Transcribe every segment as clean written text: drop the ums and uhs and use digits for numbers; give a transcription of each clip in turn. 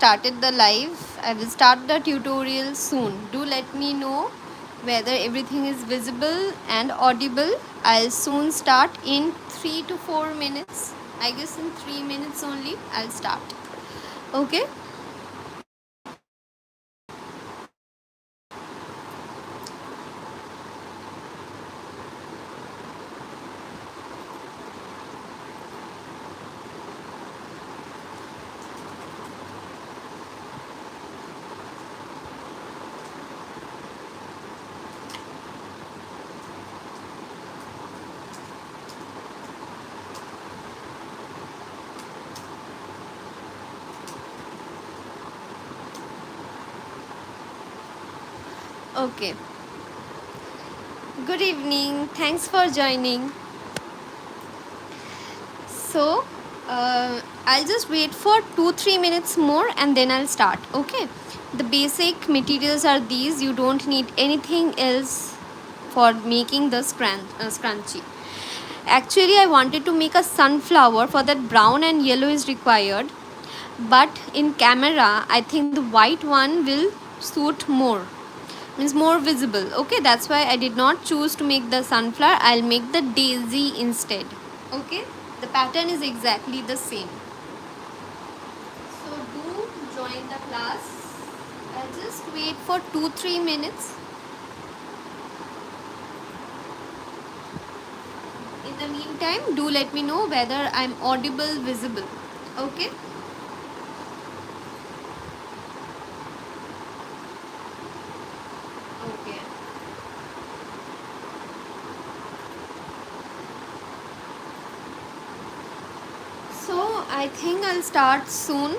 started the live. I will start the tutorial soon. Do let me know whether everything is visible and audible. I'll soon start in 3 to 4 minutes. I guess in 3 minutes only I'll start. Okay. Okay. Good evening. Thanks for joining. So, I'll just wait for 2-3 minutes more and then I'll start. Okay. The basic materials are these. You don't need anything else for making the scrunchie. Actually, I wanted to make a sunflower. For that, brown and yellow is required. But in camera, I think the white one will suit more. Means more visible. Okay, that's why I did not choose to make the sunflower. I'll make the daisy instead. Okay, the pattern is exactly the same. So do join the class. I'll just wait for 2-3 minutes. In the meantime, do let me know whether I'm audible, visible. Okay. Okay. So I think I'll start soon.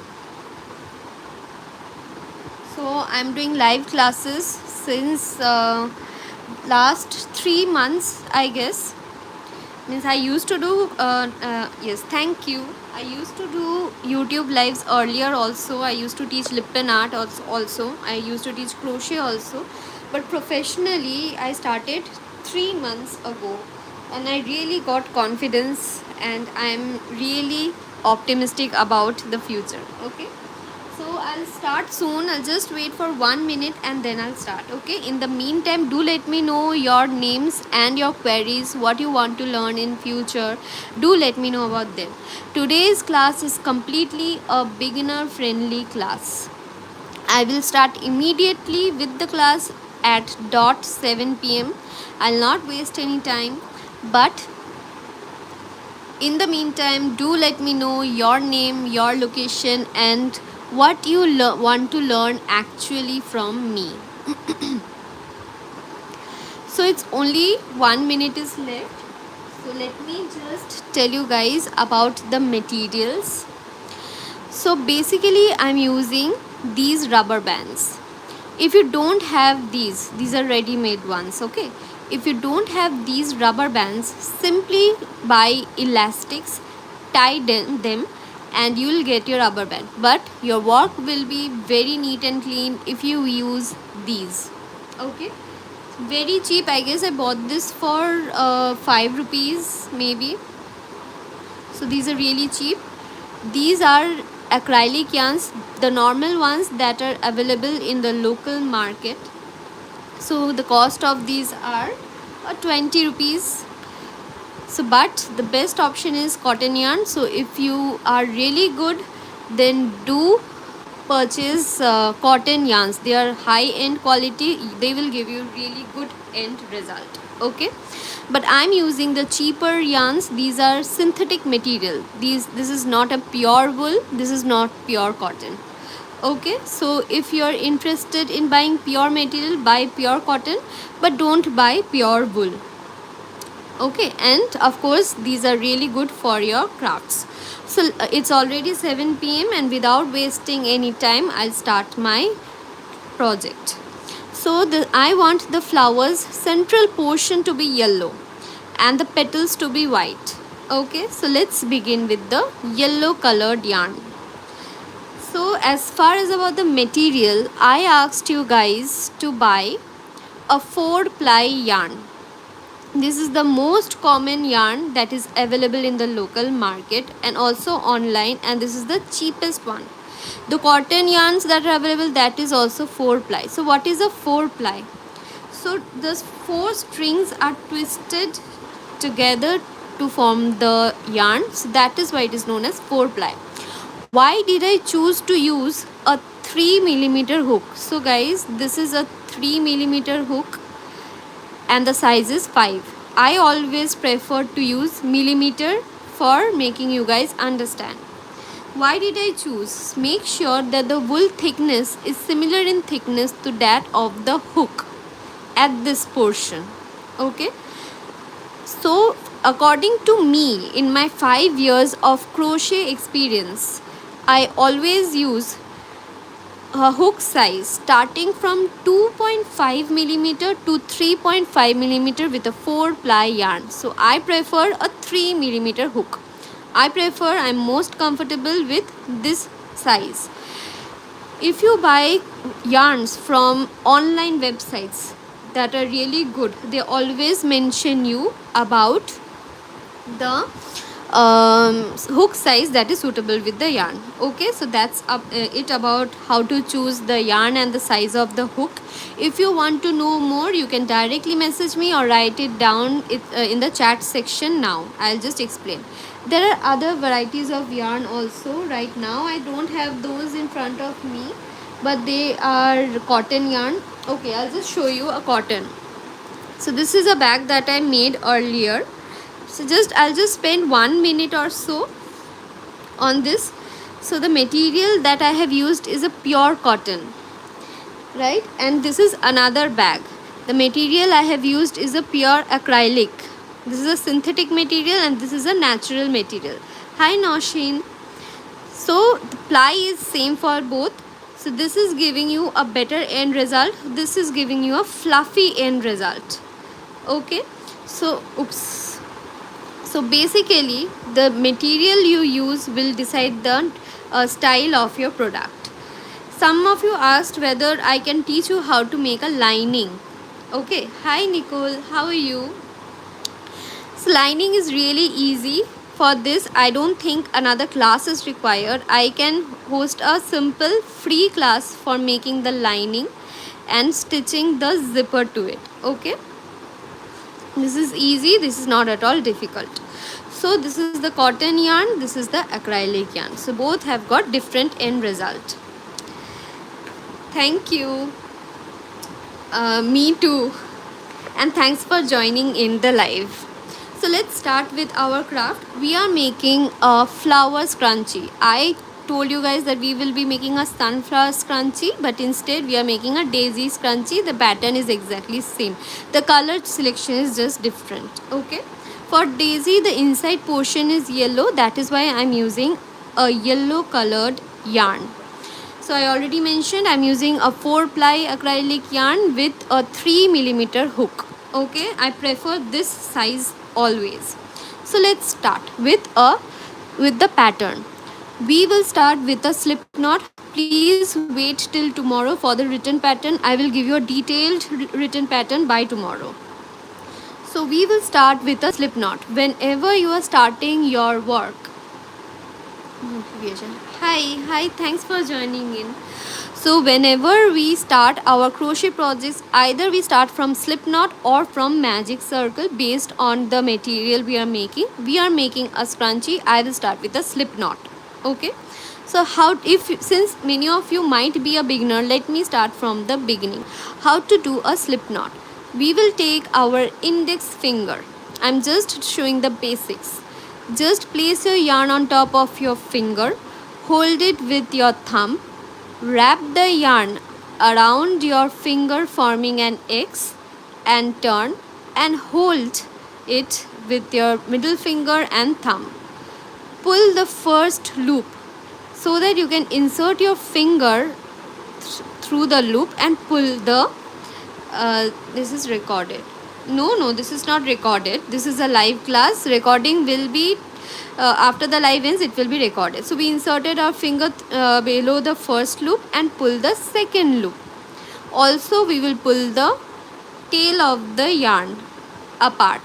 So I'm doing live classes since last 3 months, I guess. Means I used to do yes, thank you. I used to do YouTube lives earlier also. I used to teach lip pen art also. I used to teach crochet also. But professionally, I started 3 months ago. And I really got confidence and I'm really optimistic about the future. Okay. So I'll start soon. I'll just wait for 1 minute and then I'll start. Okay. In the meantime, do let me know your names and your queries, what you want to learn in future. Do let me know about them. Today's class is completely a beginner friendly class. I will start immediately with the class at dot 7 p.m. I'll not waste any time, but in the meantime, do let me know your name, your location, and what you want to learn actually from me. So it's only 1 minute is left. So let me just tell you guys about the materials. So basically I'm using these rubber bands. If you don't have these are ready-made ones. Okay, if you don't have these rubber bands, simply buy elastics, tie them and you'll get your rubber band, but your work will be very neat and clean if you use these. Okay, very cheap. I guess I bought this for 5 rupees maybe. So these are really cheap. These are acrylic yarns, the normal ones that are available in the local market. So the cost of these are 20 rupees. So but the best option is cotton yarn. So if you are really good, then do purchase cotton yarns. They are high end quality. They will give you really good end result. Okay, but I'm using the cheaper yarns. These are synthetic material. This is not a pure wool. This is not pure cotton. Okay, so if you're interested in buying pure material, buy pure cotton, but don't buy pure wool. Okay, and of course these are really good for your crafts. So it's already 7 p.m. and without wasting any time, I'll start my project. So I want the flowers central portion to be yellow and the petals to be white. Okay, so let's begin with the yellow colored yarn. So as far as about the material, I asked you guys to buy a 4-ply yarn. This is the most common yarn that is available in the local market and also online, and this is the cheapest one. The cotton yarns that are available, that is also 4 ply. So what is a 4 ply? So the 4 strings are twisted together to form the yarn. So that is why it is known as 4 ply. Why did I choose to use a 3mm hook? So guys, this is a 3mm hook and the size is 5. I always prefer to use millimeter for making you guys understand. Why did I choose? Make sure that the wool thickness is similar in thickness to that of the hook at this portion. Okay. So according to me, in my 5 years of crochet experience, I always use a hook size starting from 2.5mm to 3.5mm with a 4 ply yarn. So I prefer a 3mm hook. I'm most comfortable with this size. If you buy yarns from online websites that are really good, they always mention you about the hook size that is suitable with the yarn. Okay, so that's it about how to choose the yarn and the size of the hook. If you want to know more, you can directly message me or write it down in the chat section. Now I'll just explain. There are other varieties of yarn also. Right now I don't have those in front of me, but they are cotton yarn. Okay, I'll just show you a cotton. So this is a bag that I made earlier. So I'll just spend 1 minute or so on this. So the material that I have used is a pure cotton, right? And this is another bag. The material I have used is a pure acrylic. This is a synthetic material and this is a natural material. Hi Noshin. So the ply is same for both. So this is giving you a better end result. This is giving you a fluffy end result. Okay. So So basically the material you use will decide the style of your product. Some of you asked whether I can teach you how to make a lining. Okay, hi Nicole, how are you? So lining is really easy. For this I don't think another class is required. I can host a simple free class for making the lining and stitching the zipper to it. Okay, this is easy, this is not at all difficult. So this is the cotton yarn, this is the acrylic yarn. So both have got different end result. Thank you. Me too. And thanks for joining in the live. So let's start with our craft. We are making a flower scrunchie. I told you guys that we will be making a sunflower scrunchie, but instead we are making a daisy scrunchie. The pattern is exactly same. The color selection is just different. Okay. For daisy, the inside portion is yellow. That is why I'm using a yellow colored yarn. So I already mentioned I'm using a 4 ply acrylic yarn with a 3mm hook. Okay, I prefer this size always. So let's start with the pattern. We will start with a slip knot. Please wait till tomorrow for the written pattern. I will give you a detailed written pattern by tomorrow. So we will start with a slip knot. Whenever you are starting your work. Hi, thanks for joining in. So whenever we start our crochet projects, either we start from slip knot or from magic circle based on the material we are making. We are making a scrunchie. I will start with a slip knot. Okay. So since many of you might be a beginner, let me start from the beginning. How to do a slip knot. We will take our index finger. I'm just showing the basics. Just place your yarn on top of your finger. Hold it with your thumb. Wrap the yarn around your finger forming an X and turn and hold it with your middle finger and thumb. Pull the first loop so that you can insert your finger through the loop and pull the this is recorded. No, this is not recorded. This is a live class. Recording will be after the live ends, it will be recorded. So we inserted our finger below the first loop and pull the second loop. Also we will pull the tail of the yarn apart,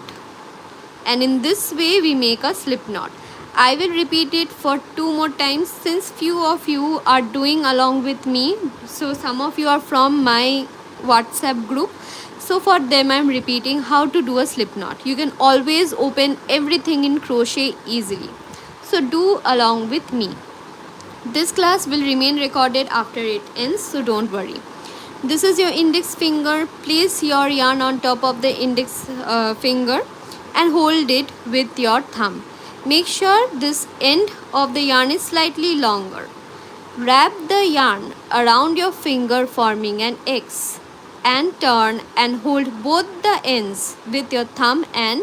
and in this way we make a slip knot. I will repeat it for 2 more times since few of you are doing along with me. So some of you are from my WhatsApp group. So for them I'm repeating how to do a slip knot. You can always open everything in crochet easily. So do along with me. This class will remain recorded after it ends, so don't worry. This is your index finger. Place your yarn on top of the index finger and hold it with your thumb. Make sure this end of the yarn is slightly longer. Wrap the yarn around your finger forming an X and turn and hold both the ends with your thumb and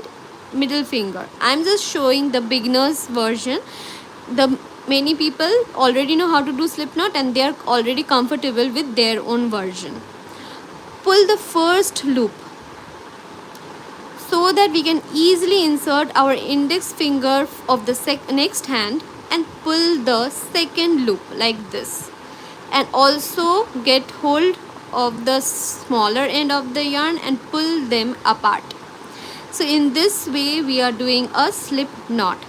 middle finger. I'm just showing the beginner's version. The many people already know how to do slip knot and they are already comfortable with their own version. Pull the first loop so that we can easily insert our index finger of the next hand and pull the second loop like this, and also get hold of the smaller end of the yarn and pull them apart. So in this way we are doing a slip knot.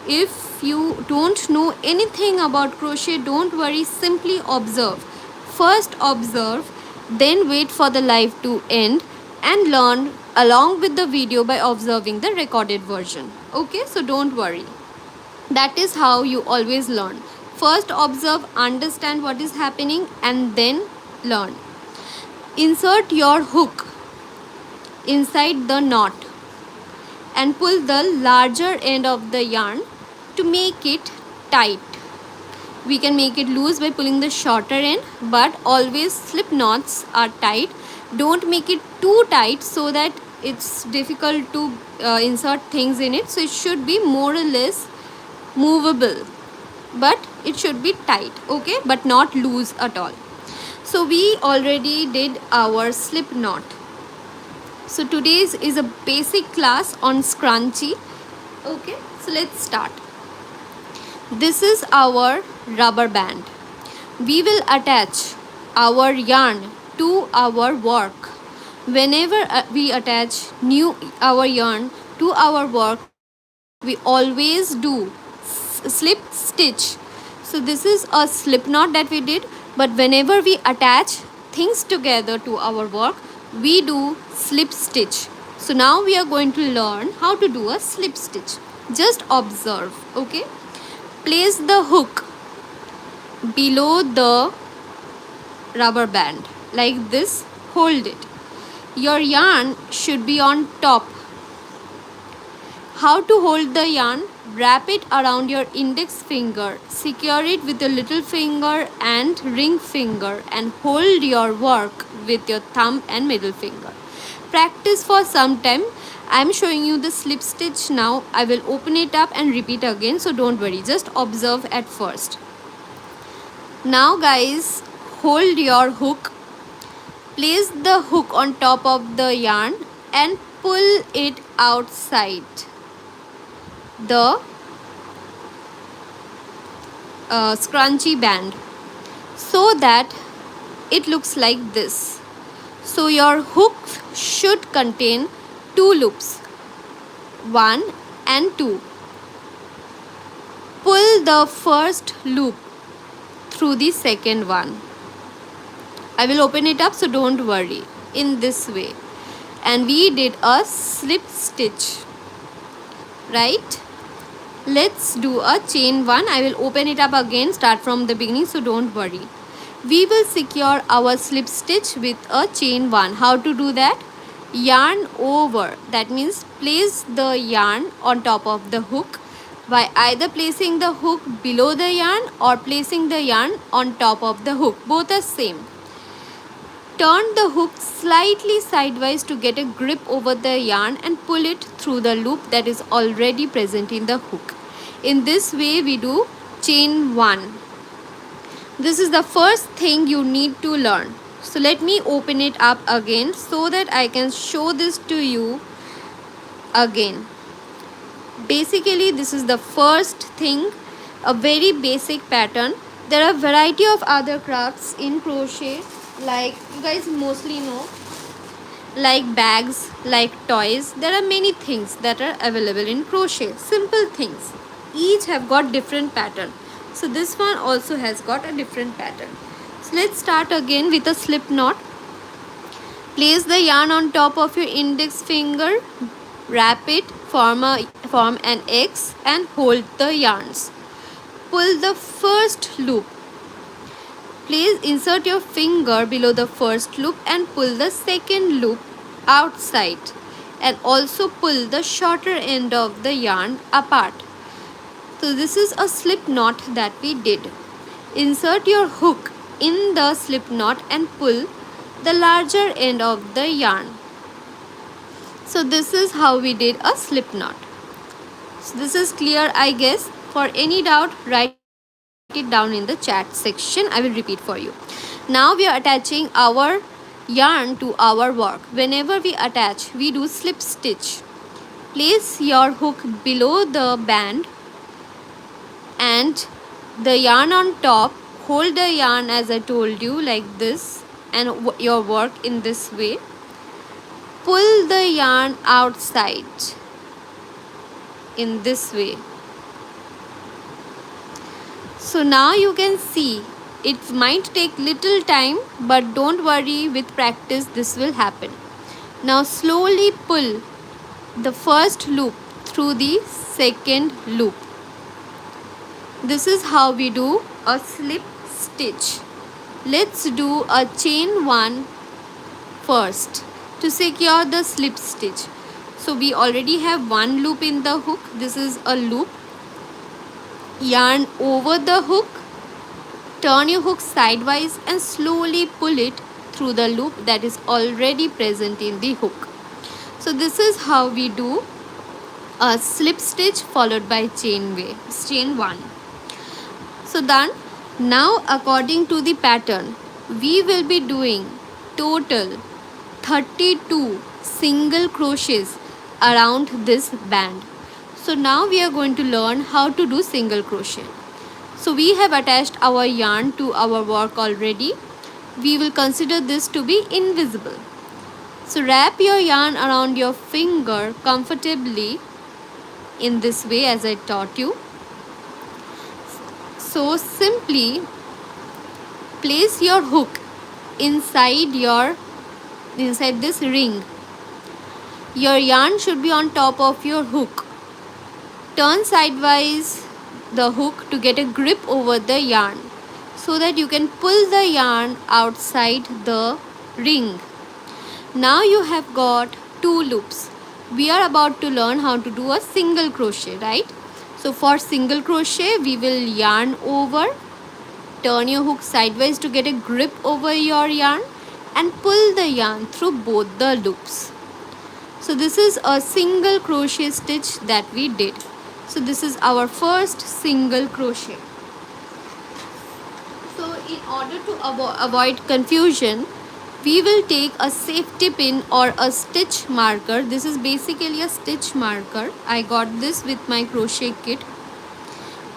If you don't know anything about crochet, don't worry, simply observe. First observe, then wait for the live to end and learn along with the video by observing the recorded version. Okay, so don't worry. That is how you always learn. First observe, understand what is happening and then learn. Insert your hook inside the knot and pull the larger end of the yarn to make it tight. We can make it loose by pulling the shorter end, but always slip knots are tight. Don't make it too tight so that it's difficult to insert things in it. So it should be more or less movable, but it should be tight, okay, but not loose at all. So we already did our slip knot. So today's is a basic class on scrunchie. Okay, so let's start. This is our rubber band. We will attach our yarn to our work. Whenever we attach our yarn to our work, we always do slip stitch. So this is a slip knot that we did, but whenever we attach things together to our work, we do slip stitch. So now we are going to learn how to do a slip stitch. Just observe, okay? Place the hook below the rubber band like this. Hold it. Your yarn should be on top. How to hold the yarn? Wrap it around your index finger. Secure it with your little finger and ring finger and hold your work with your thumb and middle finger. Practice for some time. I'm showing you the slip stitch now. I will open it up and repeat again, so don't worry, just observe at first. Now guys, hold your hook. Place the hook on top of the yarn and pull it outside the scrunchie band so that it looks like this. So your hook should contain 2 loops, 1 and 2. Pull the first loop through the second one. I will open it up, so don't worry, in this way. And we did a slip stitch, right? Let's do a chain 1. I will open it up again, start from the beginning, so don't worry. We will secure our slip stitch with a chain 1. How to do that? Yarn over, that means place the yarn on top of the hook by either placing the hook below the yarn or placing the yarn on top of the hook. Both are same. Turn the hook slightly sideways to get a grip over the yarn and pull it through the loop that is already present in the hook. In this way we do chain 1. This is the first thing you need to learn. So let me open it up again so that I can show this to you again. Basically this is the first thing, a very basic pattern. There are variety of other crafts in crochet, like you guys mostly know, like bags, like toys. There are many things that are available in crochet, simple things. each have got different pattern. So this one also has got a different pattern. So let's start again with a slip knot. Place the yarn on top of your index finger, wrap it, form an X and hold the yarns. Pull the first loop. Please insert your finger below the first loop and pull the second loop outside, and also pull the shorter end of the yarn apart. So this is a slip knot that we did. Insert your hook in the slip knot and pull the larger end of the yarn. So this is how we did a slip knot. So this is clear, I guess. For any doubt, write it down in the chat section. I will repeat for you. Now we are attaching our yarn to our work. Whenever we attach, we do slip stitch. Place your hook below the band and the yarn on top. Hold the yarn as I told you, like this, and your work in this way. Pull the yarn outside in this way. So now you can see it might take little time, but don't worry, with practice this will happen. Now slowly pull the first loop through the second loop. This is how we do a slip stitch. Let's do a chain 1 first to secure the slip stitch. So we already have one loop in the hook. This is a loop. Yarn over the hook, turn your hook sidewise and slowly pull it through the loop that is already present in the hook. So this is how we do a slip stitch followed by chain 1. So done. Now according to the pattern, we will be doing total 32 single crochets around this band. So now we are going to learn how to do single crochet. So we have attached our yarn to our work already. We will consider this to be invisible. So wrap your yarn around your finger comfortably in this way as I taught you. So simply place your hook inside this ring. Your yarn should be on top of your hook. Turn sidewise the hook to get a grip over the yarn so that you can pull the yarn outside the ring. Now you have got 2 loops. We are about to learn how to do a single crochet, right? So for single crochet, we will yarn over, turn your hook sidewise to get a grip over your yarn and pull the yarn through both the loops. So this is a single crochet stitch that we did. So this is our first single crochet. So in order to avoid confusion, we will take a safety pin or a stitch marker. This is basically a stitch marker. I got this with my crochet kit.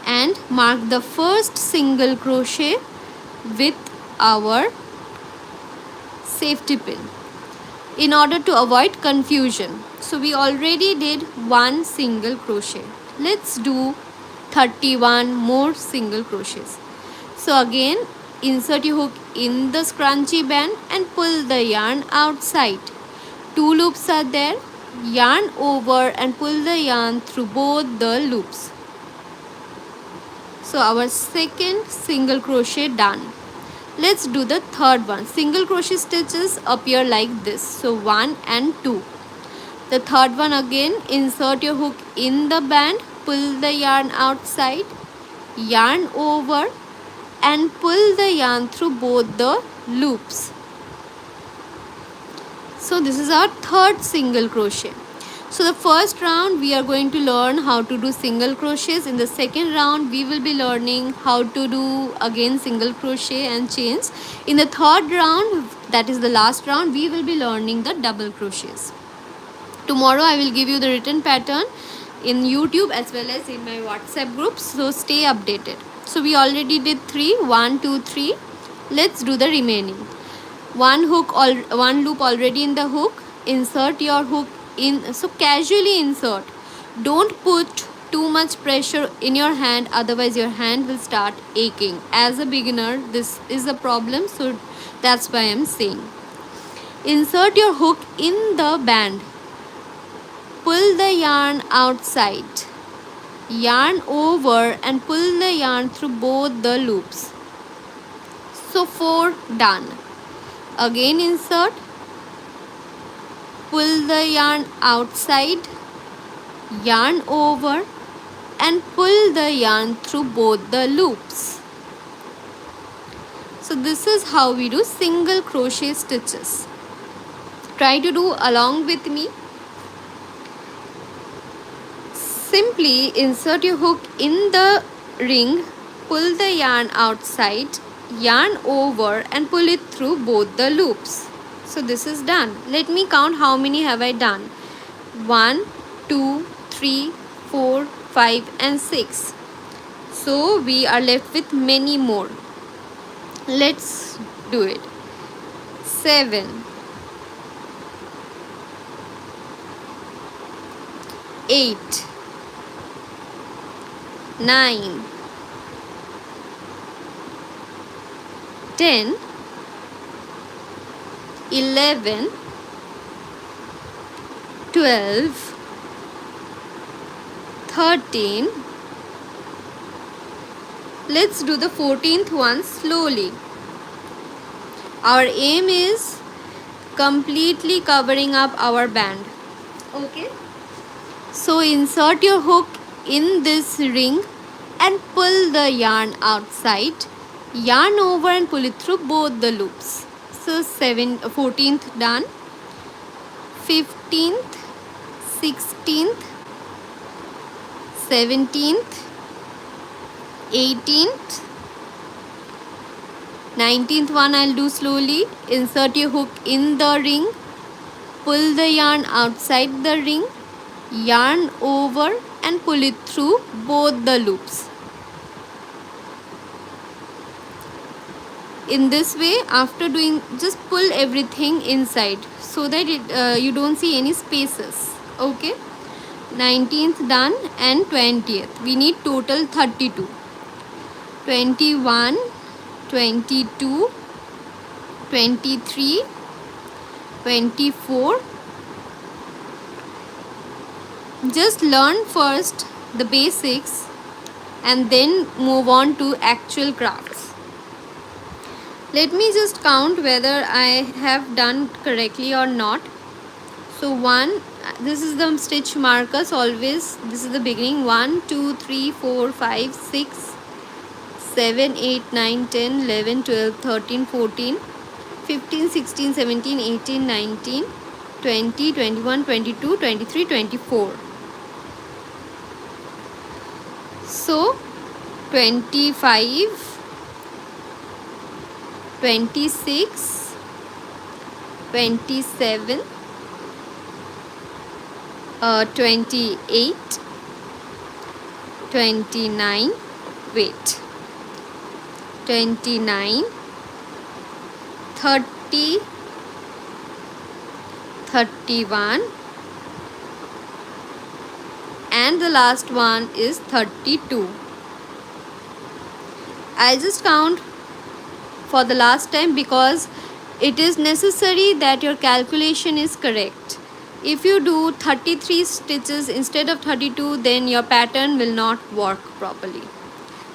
And mark the first single crochet with our safety pin in order to avoid confusion. So we already did 1 single crochet. Let's do 31 more single crochets. So again, insert your hook in the scrunchie band and pull the yarn outside. 2 loops are there. Yarn over and pull the yarn through both the loops. So our second single crochet done. Let's do the third one. Single crochet stitches appear like this. So 1 and 2. The third one again, insert your hook in the band, pull the yarn outside, yarn over and pull the yarn through both the loops. So this is our third single crochet. So the first round we are going to learn how to do single crochets. In the second round we will be learning how to do again single crochet and chains. In the third round, that is the last round, we will be learning the double crochets. Tomorrow I will give you the written pattern in YouTube as well as in my WhatsApp groups. So stay updated. So we already did 3. 1, 2, 3. Let's do the remaining. One loop already in the hook. Insert your hook in. So casually insert. Don't put too much pressure in your hand, otherwise your hand will start aching. As a beginner, this is a problem, so that's why I'm saying. Insert your hook in the band. Pull the yarn outside. Yarn over and pull the yarn through both the loops. So 4 done. Again insert. Pull the yarn outside. Yarn over and pull the yarn through both the loops. So this is how we do single crochet stitches. Try to do along with me. Simply insert your hook in the ring, pull the yarn outside, yarn over and pull it through both the loops. So this is done. Let me count how many have I done. 1, 2, 3, 4, 5 and 6. So we are left with many more. Let's do it. 7, 8, 9, 10, 11, 12, 13. Let's do the 14th one slowly. Our aim is completely covering up our band. Okay. So insert your hook in this ring and pull the yarn outside, yarn over and pull it through both the loops. So 14th done, 15th, 16th, 17th, 18th, 19th one I'll do slowly. Insert your hook in the ring, pull the yarn outside the ring, yarn over and pull it through both the loops. In this way, after doing, just pull everything inside so that you don't see any spaces. Okay. 19th done and 20th. We need total 32. 21, 22, 23, 24. Just learn first the basics and then move on to actual crafts. Let me just count whether I have done correctly or not. So 1, this is the stitch markers always, this is the beginning. 1, 2, 3, 4, 5, 6, 7, 8, 9, 10, 11, 12, 13, 14, 15, 16, 17, 18, 19, 20, 21, 22, 23, 24. So 25, 26, 27, 28, 29, wait, 29, 30, 31, and the last one is 32. I'll just count for the last time because it is necessary that your calculation is correct. If you do 33 stitches instead of 32, then your pattern will not work properly.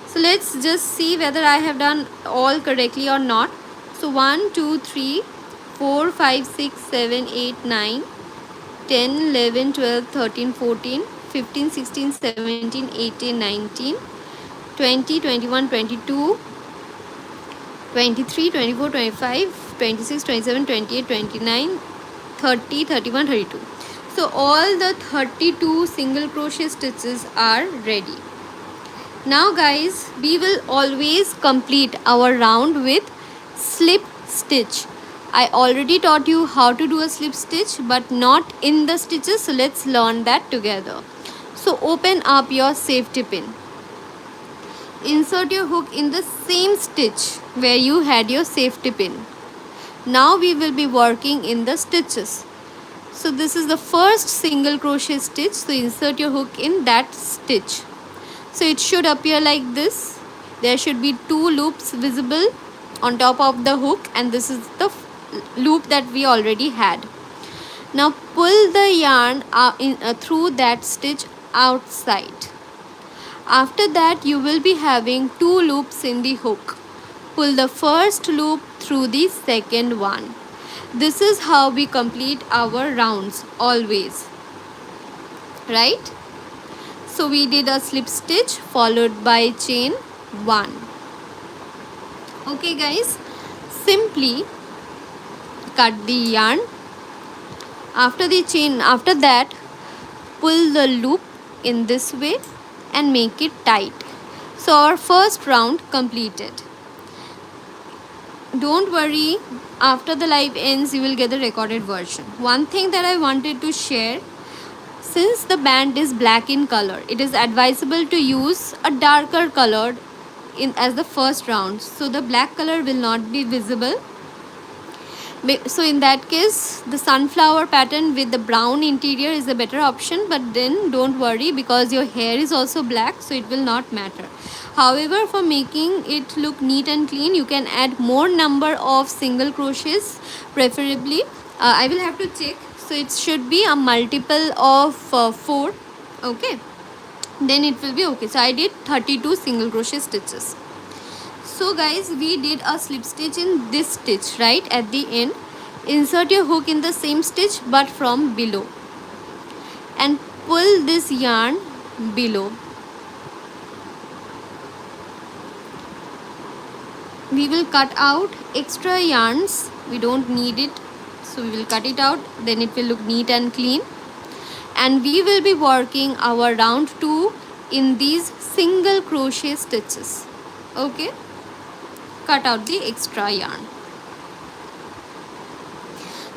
So let's just see whether I have done all correctly or not. So 1, 2, 3, 4, 5, 6, 7, 8, 9, 10, 11, 12, 13, 14, 15, 16, 17, 18, 19, 20, 21, 22, 23, 24, 25, 26, 27, 28, 29, 30, 31, 32. So all the 32 single crochet stitches are ready. Now guys, we will always complete our round with slip stitch. I already taught you how to do a slip stitch but not in the stitches, so let's learn that together. So open up your safety pin. Insert your hook in the same stitch where you had your safety pin. Now we will be working in the stitches. So this is the first single crochet stitch. So insert your hook in that stitch. So it should appear like this. There should be 2 loops visible on top of the hook, and this is the loop that we already had. Now pull the yarn through that stitch outside. After that you will be having 2 loops in the hook. Pull the first loop through the second one. This is how we complete our rounds always, right? So we did a slip stitch followed by chain 1. Okay guys, simply cut the yarn. After that pull the loop in this way and make it tight. So our first round completed. Don't worry, after the live ends you will get the recorded version. One thing that I wanted to share, since the band is black in color, it is advisable to use a darker color as the first round, so the black color will not be visible. So in that case the sunflower pattern with the brown interior is a better option, but then don't worry because your hair is also black, so it will not matter. However, for making it look neat and clean, you can add more number of single crochets, preferably. I will have to check. So it should be a multiple of 4. Okay, then it will be okay. So I did 32 single crochet stitches. So guys, we did a slip stitch in this stitch right at the end. Insert your hook in the same stitch but from below and pull this yarn below. We will cut out extra yarns, we don't need it, so we will cut it out, then it will look neat and clean. And we will be working our round 2 in these single crochet stitches. Okay, cut out the extra yarn.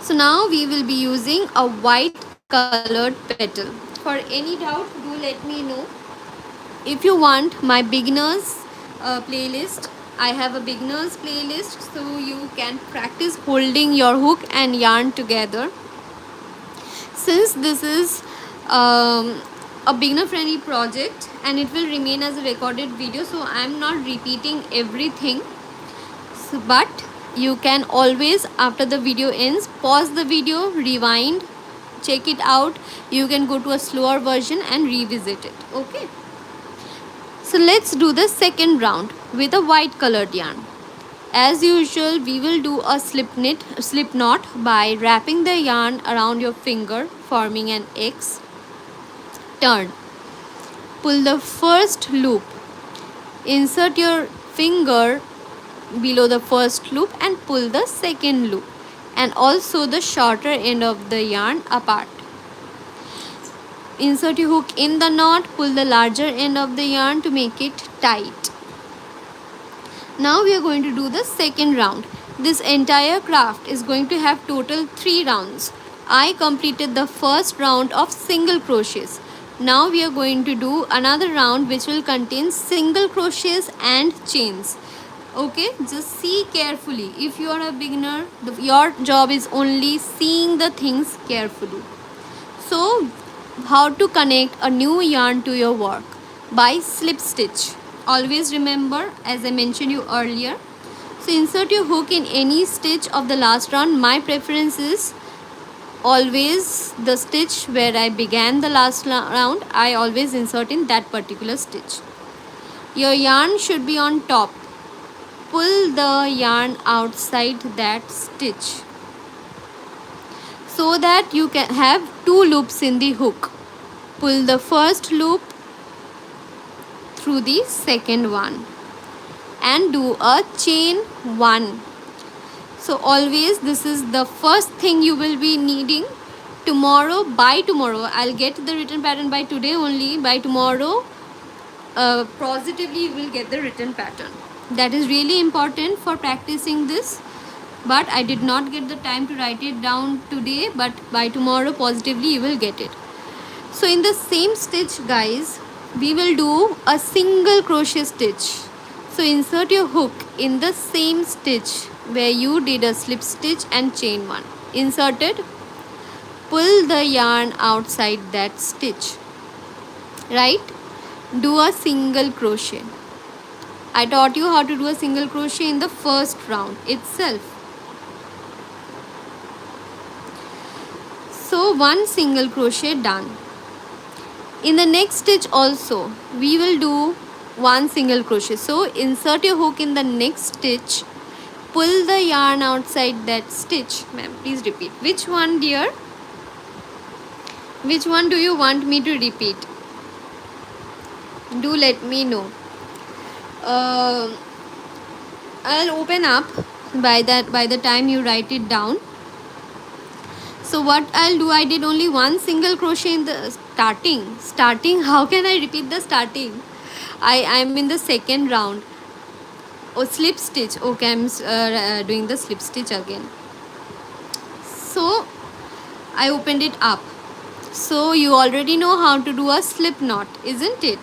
So now we will be using a white colored petal. For any doubt, do let me know. If you want my beginners playlist, I have a beginners playlist, so you can practice holding your hook and yarn together. Since this is a beginner friendly project and it will remain as a recorded video, so I am not repeating everything. But you can always, after the video ends, pause the video, rewind, check it out. You can go to a slower version and revisit it. Okay, so let's do the second round with a white colored yarn. As usual, we will do a slip knot by wrapping the yarn around your finger, forming an X. Turn, pull the first loop, insert your finger below the first loop and pull the second loop, and also the shorter end of the yarn apart. Insert your hook in the knot, pull the larger end of the yarn to make it tight. Now we are going to do the second round. This entire craft is going to have total 3 rounds. I completed the first round of single crochets. Now we are going to do another round which will contain single crochets and chains. Okay, just see carefully. If you are a beginner, your job is only seeing the things carefully. So how to connect a new yarn to your work? By slip stitch. Always remember, as I mentioned you earlier. So insert your hook in any stitch of the last round. My preference is always the stitch where I began the last round. I always insert in that particular stitch. Your yarn should be on top. Pull the yarn outside that stitch so that you can have 2 loops in the hook. Pull the first loop through the second one and do a chain 1. So always this is the first thing you will be needing. By tomorrow, I'll get the written pattern by today only. By tomorrow, positively you will get the written pattern. That is really important for practicing this, but I did not get the time to write it down today, but by tomorrow positively you will get it. So in the same stitch guys, we will do a single crochet stitch. So insert your hook in the same stitch where you did a slip stitch and chain 1. Inserted, pull the yarn outside that stitch, right? Do a single crochet. I taught you how to do a single crochet in the first round itself. So one single crochet done. In the next stitch also we will do one single crochet. So insert your hook in the next stitch, pull the yarn outside that stitch. Ma'am, please repeat. Which one, dear? Which one do you want me to repeat? Do let me know. I'll open up by the time you write it down. So what I'll do, I did only one single crochet in the starting. How can I repeat the starting? I'm in the second round. Oh, slip stitch. Okay, I'm doing the slip stitch again. So I opened it up. So you already know how to do a slip knot, isn't it?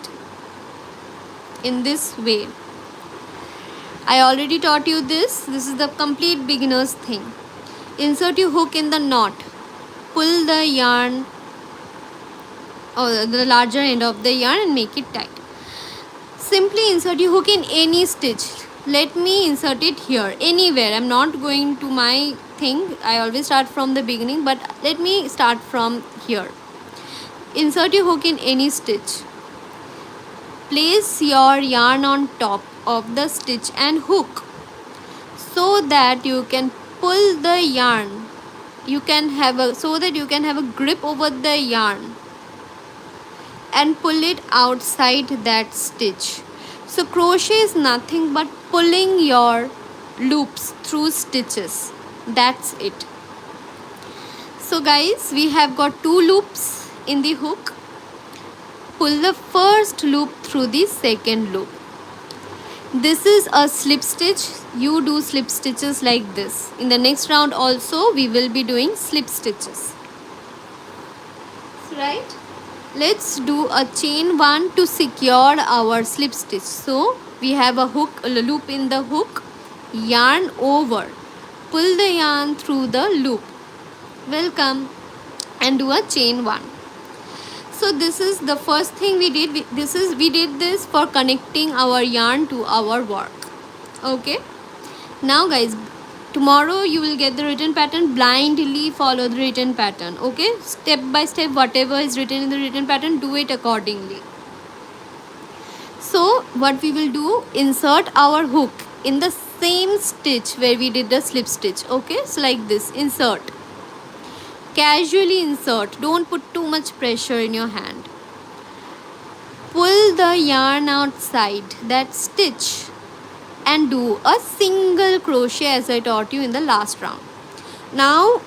In this way. I already taught you this. This is the complete beginner's thing. Insert your hook in the knot. Pull the yarn, or the larger end of the yarn, and make it tight. Simply insert your hook in any stitch. Let me insert it here, anywhere. I'm not going to my thing. I always start from the beginning, but let me start from here. Insert your hook in any stitch. Place your yarn on top of the stitch and hook so that you can pull the yarn. So that you can have a grip over the yarn and pull it outside that stitch. So crochet is nothing but pulling your loops through stitches. That's it. So guys, we have got 2 loops in the hook. Pull the first loop through the second loop. This is a slip stitch. You do slip stitches like this. In the next round also we will be doing slip stitches. Right? Let's do a chain 1 to secure our slip stitch. So we have a loop in the hook, yarn over, pull the yarn through the loop. Welcome, and do a chain 1. So this is the first thing we did. We did this for connecting our yarn to our work. Okay. Now guys, tomorrow you will get the written pattern. Blindly follow the written pattern. Okay. Step by step, whatever is written in the written pattern, do it accordingly. So what we will do, insert our hook in the same stitch where we did the slip stitch. Okay. So like this, insert. Casually insert. Don't put too much pressure in your hand. Pull the yarn outside that stitch and do a single crochet as I taught you in the last round. Now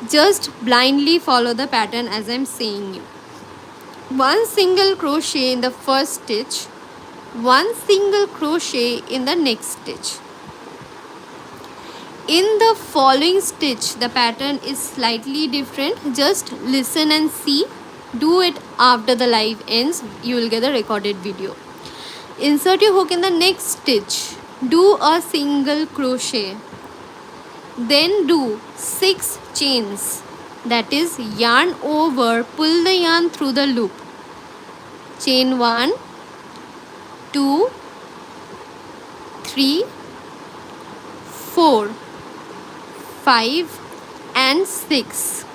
just blindly follow the pattern as I'm saying you. One single crochet in the first stitch, one single crochet in the next stitch. In the following stitch, the pattern is slightly different. Just listen and see. Do it after the live ends. You will get the recorded video. Insert your hook in the next stitch. Do a single crochet. Then do 6 chains. That is yarn over, pull the yarn through the loop. Chain 1, 2, 3, 4. 5 and 6.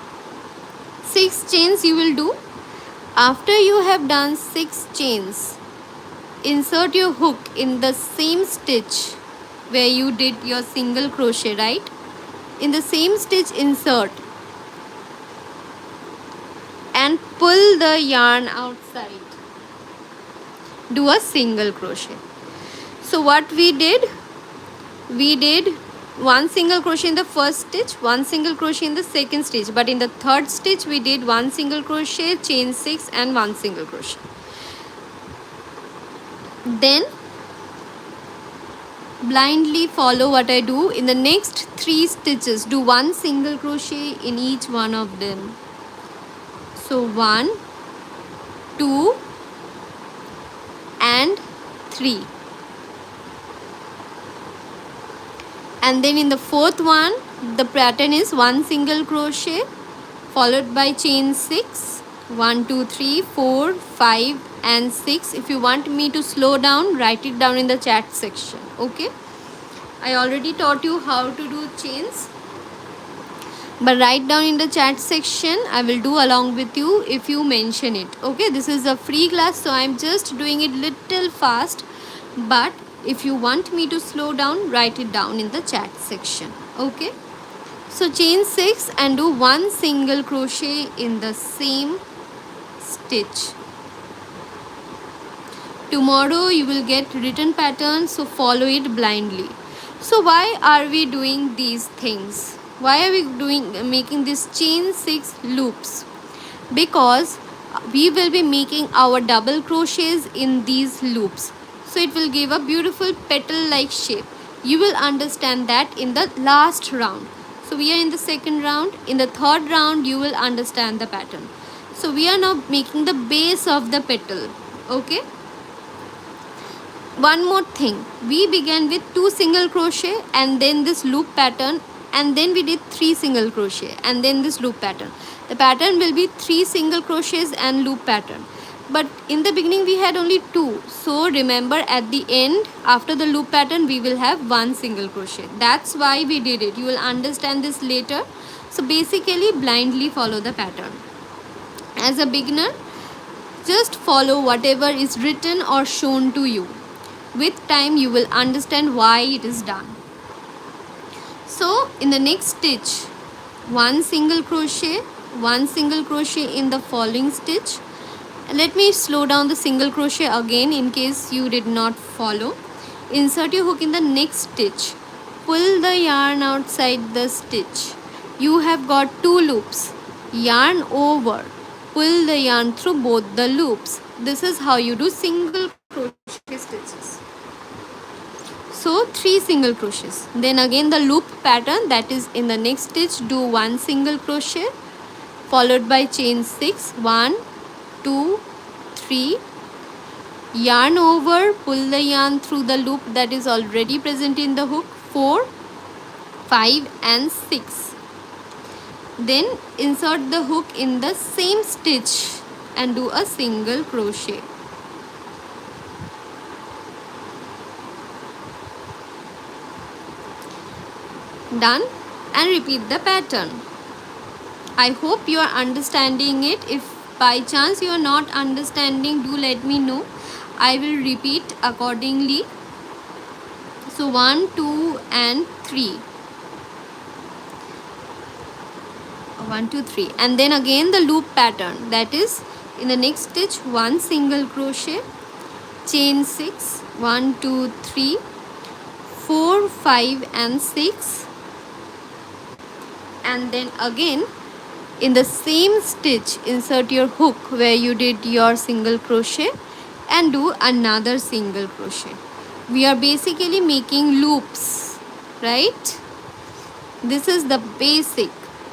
6 chains you will do. After you have done 6 chains, insert your hook in the same stitch where you did your single crochet, right? In the same stitch, insert and pull the yarn outside. Do a single crochet. So what we did one single crochet in the first stitch, one single crochet in the second stitch, but in the third stitch we did one single crochet, chain 6 and one single crochet. Then blindly follow what I do. In the next 3 stitches, do one single crochet in each one of them. So 1, 2 and 3. And then in the fourth one, the pattern is one single crochet, followed by chain 6, 1 2 3 4 5 and 6. If you want me to slow down, write it down in the chat section. Okay, I already taught you how to do chains, but write down in the chat section. I will do along with you if you mention it. Okay, this is a free class, so I'm just doing it little fast, but if you want me to slow down, write it down in the chat section. Okay, so chain 6 and do 1 single crochet in the same stitch. Tomorrow you will get written pattern, so follow it blindly. So why are we doing these things? Why are we making this chain 6 loops? Because we will be making our double crochets in these loops, so it will give a beautiful petal like shape. You will understand that in the last round. So we are in the second round. In the third round you will understand the pattern. So we are now making the base of the petal. Okay, one more thing, we began with 2 single crochet and then this loop pattern, and then we did 3 single crochet and then this loop pattern. The pattern will be 3 single crochets and loop pattern, but in the beginning we had only 2. So remember, at the end after the loop pattern we will have 1 single crochet. That's why we did it. You will understand this later. So basically blindly follow the pattern. As a beginner, just follow whatever is written or shown to you. With time you will understand why it is done. So in the next stitch, 1 single crochet, 1 single crochet in the following stitch. Let me slow down the single crochet again in case you did not follow. Insert your hook in the next stitch. Pull the yarn outside the stitch. You have got 2 loops. Yarn over. Pull the yarn through both the loops. This is how you do single crochet stitches. So 3 single crochets. Then again the loop pattern, that is in the next stitch, do 1 single crochet followed by chain 6, 1 2 3, yarn over, pull the yarn through the loop that is already present in the hook, 4 5 and 6. Then insert the hook in the same stitch and do a single crochet. Done, and repeat the pattern. I hope you are understanding it. If by chance you are not understanding, do let me know. I will repeat accordingly. So 1 2 and 3, 1 2 3, and then again the loop pattern, that is in the next stitch 1 single crochet, chain 6, 1 2 3 4 5 and 6, and then again in the same stitch insert your hook where you did your single crochet and do another single crochet. We are basically making loops, right? This is the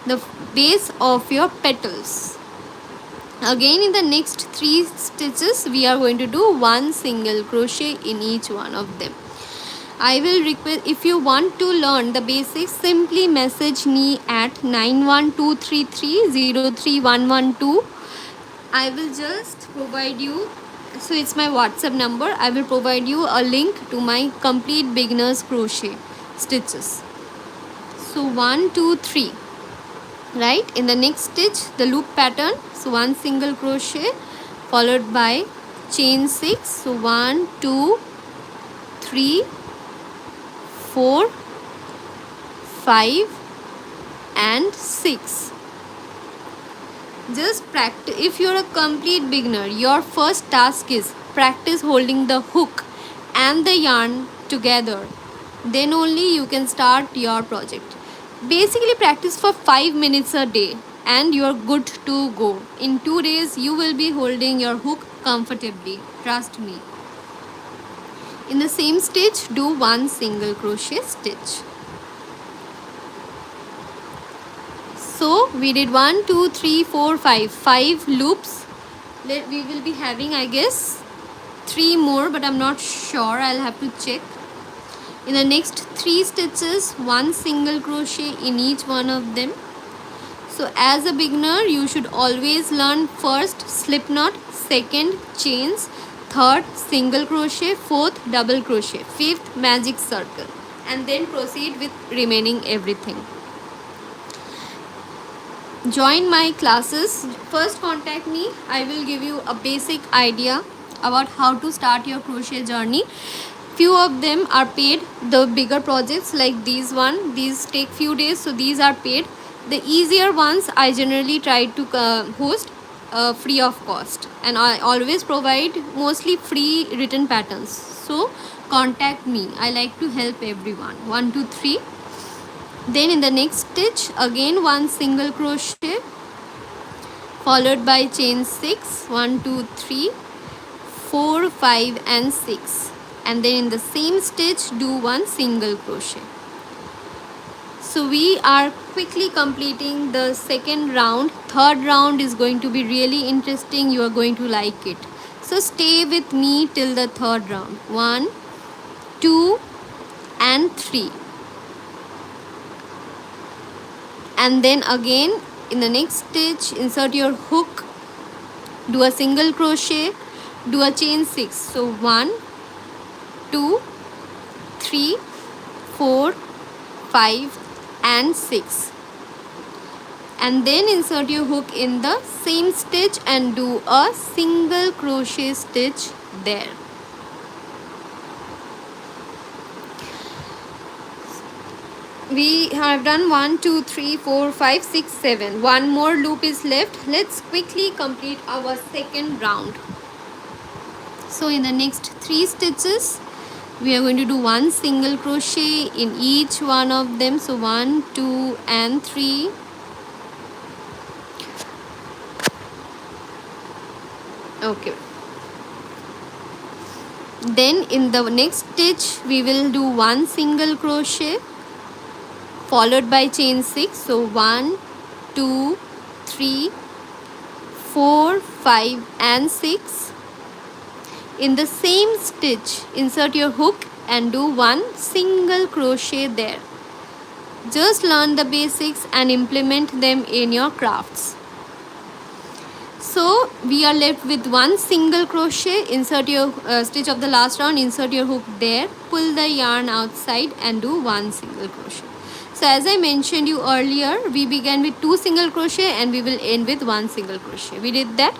the base of your petals. Again in the next 3 stitches we are going to do 1 single crochet in each one of them. I will request, if you want to learn the basics, simply message me at 9123303112. I will just provide you, so it's my WhatsApp number. I will provide you a link to my complete beginners crochet stitches. So 1 2 3, right? In the next stitch the loop pattern, so 1 single crochet followed by chain 6, so 1 2 3 4 5 and 6. Just practice. If you're a complete beginner, your first task is practice holding the hook and the yarn together. Then only you can start your project. Basically practice for 5 minutes a day and you're good to go. In 2 days you will be holding your hook comfortably. Trust me. In the same stitch, do 1 single crochet stitch. So we did 1 2 3 4 5 loops. We will be having, I guess, 3 more, but I'm not sure. I'll have to check. In the next 3 stitches, 1 single crochet in each one of them. So as a beginner, you should always learn first slip knot, second chains, third single crochet, fourth double crochet, fifth magic circle, and then proceed with remaining everything. Join my classes. First contact me. I will give you a basic idea about how to start your crochet journey. Few of them are paid. The bigger projects like these take few days, so these are paid. The easier ones I generally try to host free of cost, and I always provide mostly free written patterns. So contact me. I like to help everyone. 1 2 3. Then in the next stitch, again one single crochet followed by chain 6, 1 2 3 4 5 and 6, and then in the same stitch do one single crochet. So we are quickly completing the second round. Third round is going to be really interesting. You are going to like it. So stay with me till the third round. 1 2 and 3. And then again in the next stitch, insert your hook, do a single crochet, do a chain 6. So 1 2 3 4 5 and 6, and then insert your hook in the same stitch and do a single crochet stitch there. We have done 1 2 3 4 5 6 7. One more loop is left. Let's quickly complete our second round. So in the next 3 stitches we are going to do one single crochet in each one of them. So 1 2 and 3. Okay, then in the next stitch we will do one single crochet followed by chain 6. So 1 2 3 4 5 and 6. In the same stitch insert your hook and do one single crochet there. Just learn the basics and implement them in your crafts. So we are left with one single crochet. Insert your stitch of the last round, insert your hook there, pull the yarn outside and do one single crochet. So as I mentioned you earlier, we began with 2 single crochet and we will end with 1 single crochet. We did that.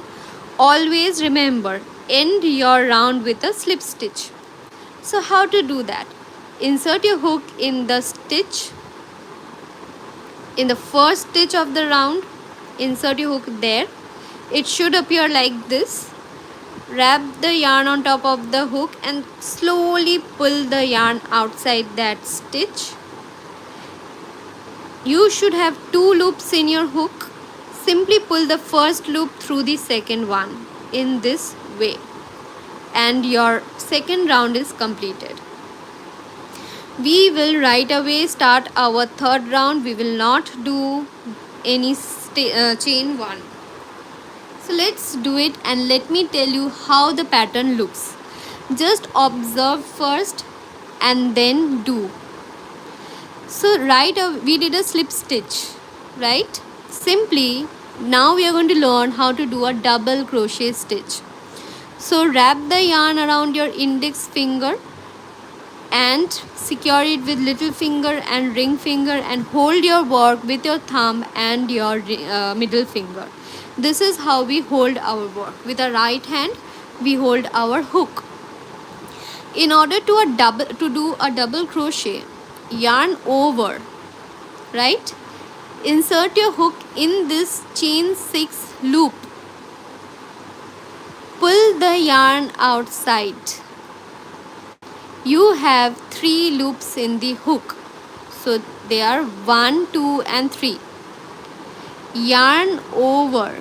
Always remember, end your round with a slip stitch. So how to do that? Insert your hook in the stitch, in the first stitch of the round, insert your hook there. It should appear like this. Wrap the yarn on top of the hook and slowly pull the yarn outside that stitch. You should have 2 loops in your hook. Simply pull the first loop through the second one in this way, and your second round is completed. We will right away start our third round. We will not do any chain 1. So let's do it and let me tell you how the pattern looks. Just observe first and then do. So we did a slip stitch, right? Simply now we are going to learn how to do a double crochet stitch. So wrap the yarn around your index finger and secure it with little finger and ring finger and hold your work with your thumb and your middle finger. This is how we hold our work. With our right hand we hold our hook. In order to do a double crochet, yarn over, right? Insert your hook in this chain 6 loop. Pull the yarn outside. You have 3 loops in the hook. So they are 1, 2 and 3. Yarn over.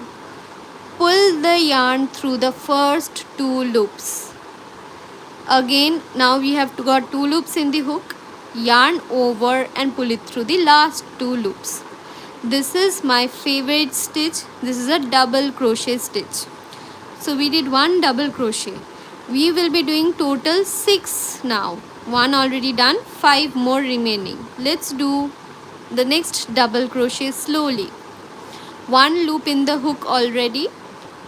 Pull the yarn through the first 2 loops. Again, now we have got 2 loops in the hook. Yarn over and pull it through the last 2 loops. This is my favorite stitch. This is a double crochet stitch. So we did 1 double crochet. We will be doing total 6 now. 1 already done, 5 more remaining. Let's do the next double crochet slowly. 1 loop in the hook already.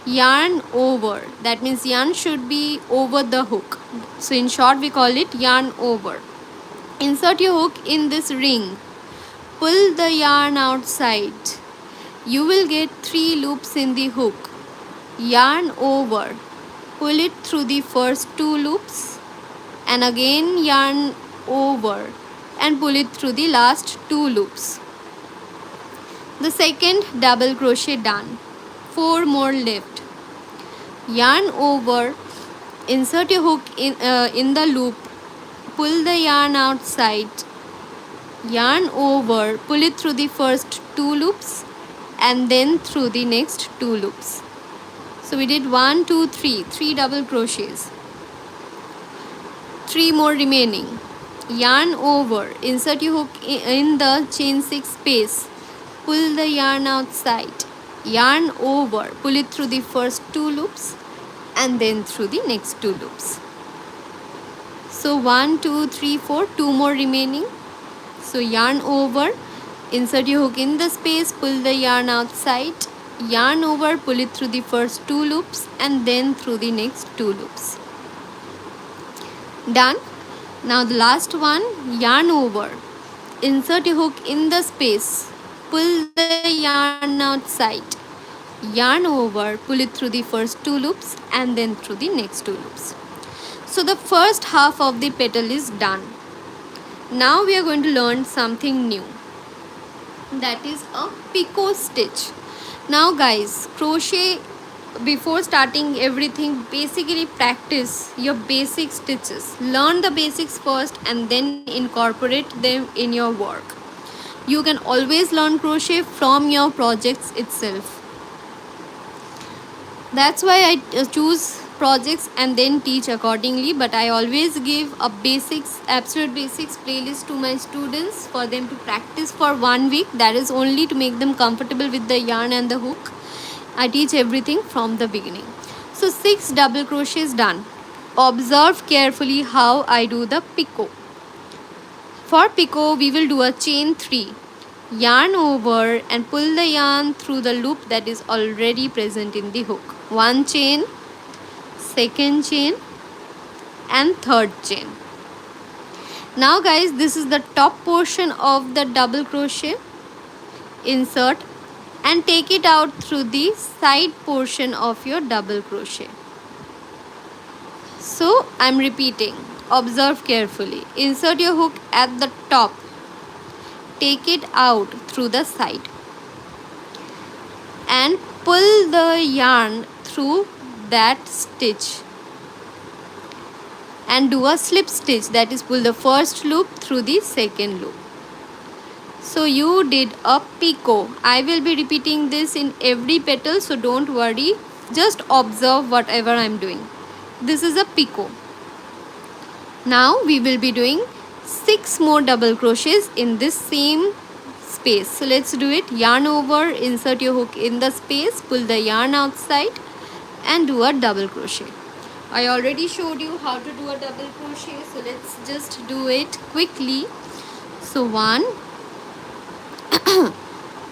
Yarn over, that means yarn should be over the hook, so in short we call it yarn over. Insert your hook in this ring, pull the yarn outside. You will get 3 loops in the hook. Yarn over, pull it through the first 2 loops, and again yarn over and pull it through the last 2 loops. The second double crochet done. 4 more left. Yarn over, insert your hook in the loop, pull the yarn outside, yarn over, pull it through the first 2 loops and then through the next 2 loops. So we did 1, 2, 3, 3 double crochets. 3 more remaining. Yarn over, insert your hook in the chain 6 space, pull the yarn outside, yarn over, pull it through the first 2 loops and then through the next 2 loops. So 1, 2, 3, 4, 2 more remaining. So yarn over, insert your hook in the space, pull the yarn outside, yarn over, pull it through the first 2 loops and then through the next 2 loops. Done. Now the last one, yarn over, insert your hook in the space, pull the yarn outside, yarn over, pull it through the first 2 loops and then through the next 2 loops. So the first half of the petal is done. Now we are going to learn something new, that is a picot stitch. Now guys, crochet, before starting everything, basically practice your basic stitches. Learn the basics first and then incorporate them in your work. You can always learn crochet from your projects itself. That's why I choose projects and then teach accordingly, but I always give a basics, absolute basics playlist to my students for them to practice for 1 week. That is only to make them comfortable with the yarn and the hook. I teach everything from the beginning. So 6 double crochets done. Observe carefully how I do the picot. For picot, we will do a chain 3. Yarn over and pull the yarn through the loop that is already present in the hook. 1 chain, second chain and third chain. Now guys, this is the top portion of the double crochet. Insert and take it out through the side portion of your double crochet. So I'm repeating, observe carefully. Insert your hook at the top, take it out through the side and pull the yarn through that stitch and do a slip stitch, that is pull the first loop through the second loop. So you did a picot. I will be repeating this in every petal, so don't worry, just observe whatever I am doing. This is a picot. Now we will be doing 6 more double crochets in this same space. So let's do it. Yarn over, insert your hook in the space, pull the yarn outside and do a double crochet. I already showed you how to do a double crochet, so let's just do it quickly. So 1,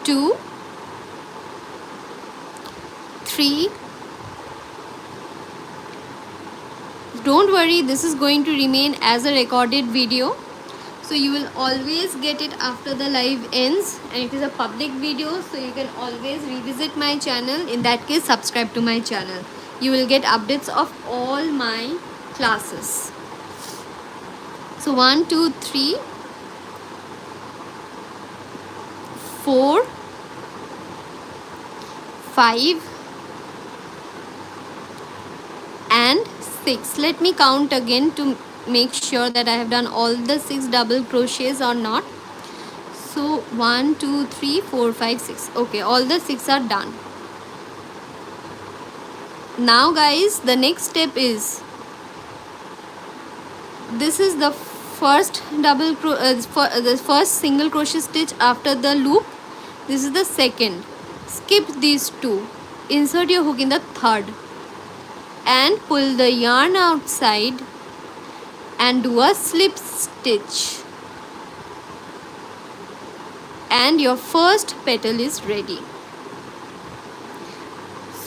2, 3. Don't worry, this is going to remain as a recorded video, so you will always get it after the live ends, and it is a public video, so you can always revisit my channel. In that case, subscribe to my channel. You will get updates of all my classes. So 1, 2, 3, 4, 5 and 6. Let me count again to make sure that I have done all the 6 double crochets or not. So 1, 2, 3, 4, 5, 6. Okay, all the 6 are done. Now guys, the next step is, this is the first the first single crochet stitch after the loop. This is the second. Skip these 2. Insert your hook in the third and pull the yarn outside and do a slip stitch, and your first petal is ready.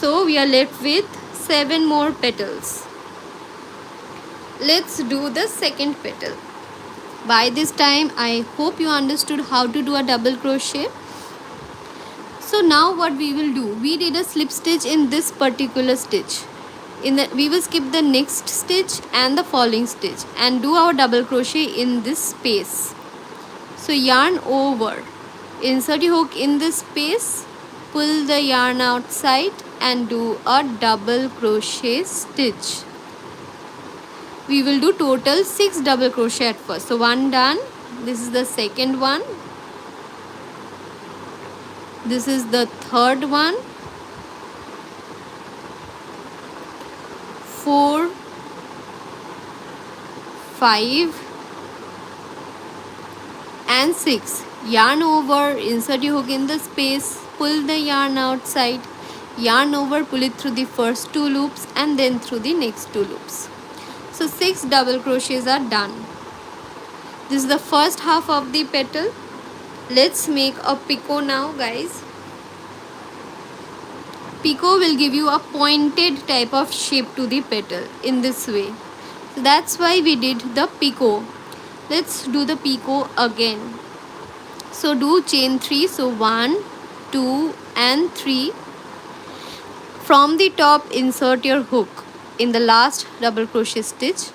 So we are left with 7 more petals. Let's do the second petal. By this time I hope you understood how to do a double crochet. So now what we will do, we did a slip stitch in this particular stitch. We will skip the next stitch and the following stitch and do our double crochet in this space. So yarn over, insert your hook in this space, pull the yarn outside and do a double crochet stitch. We will do total 6 double crochet at first. So 1 done, this is the second one, this is the third one, 4, 5 and 6. Yarn over, insert your hook in the space, pull the yarn outside, yarn over, pull it through the first 2 loops and then through the next 2 loops. So 6 double crochets are done. This is the first half of the petal. Let's make a picot now, guys. Picot will give you a pointed type of shape to the petal in this way. So that's why we did the picot. Let's do the picot again. So do chain 3. So 1, 2 and 3. From the top, insert your hook in the last double crochet stitch.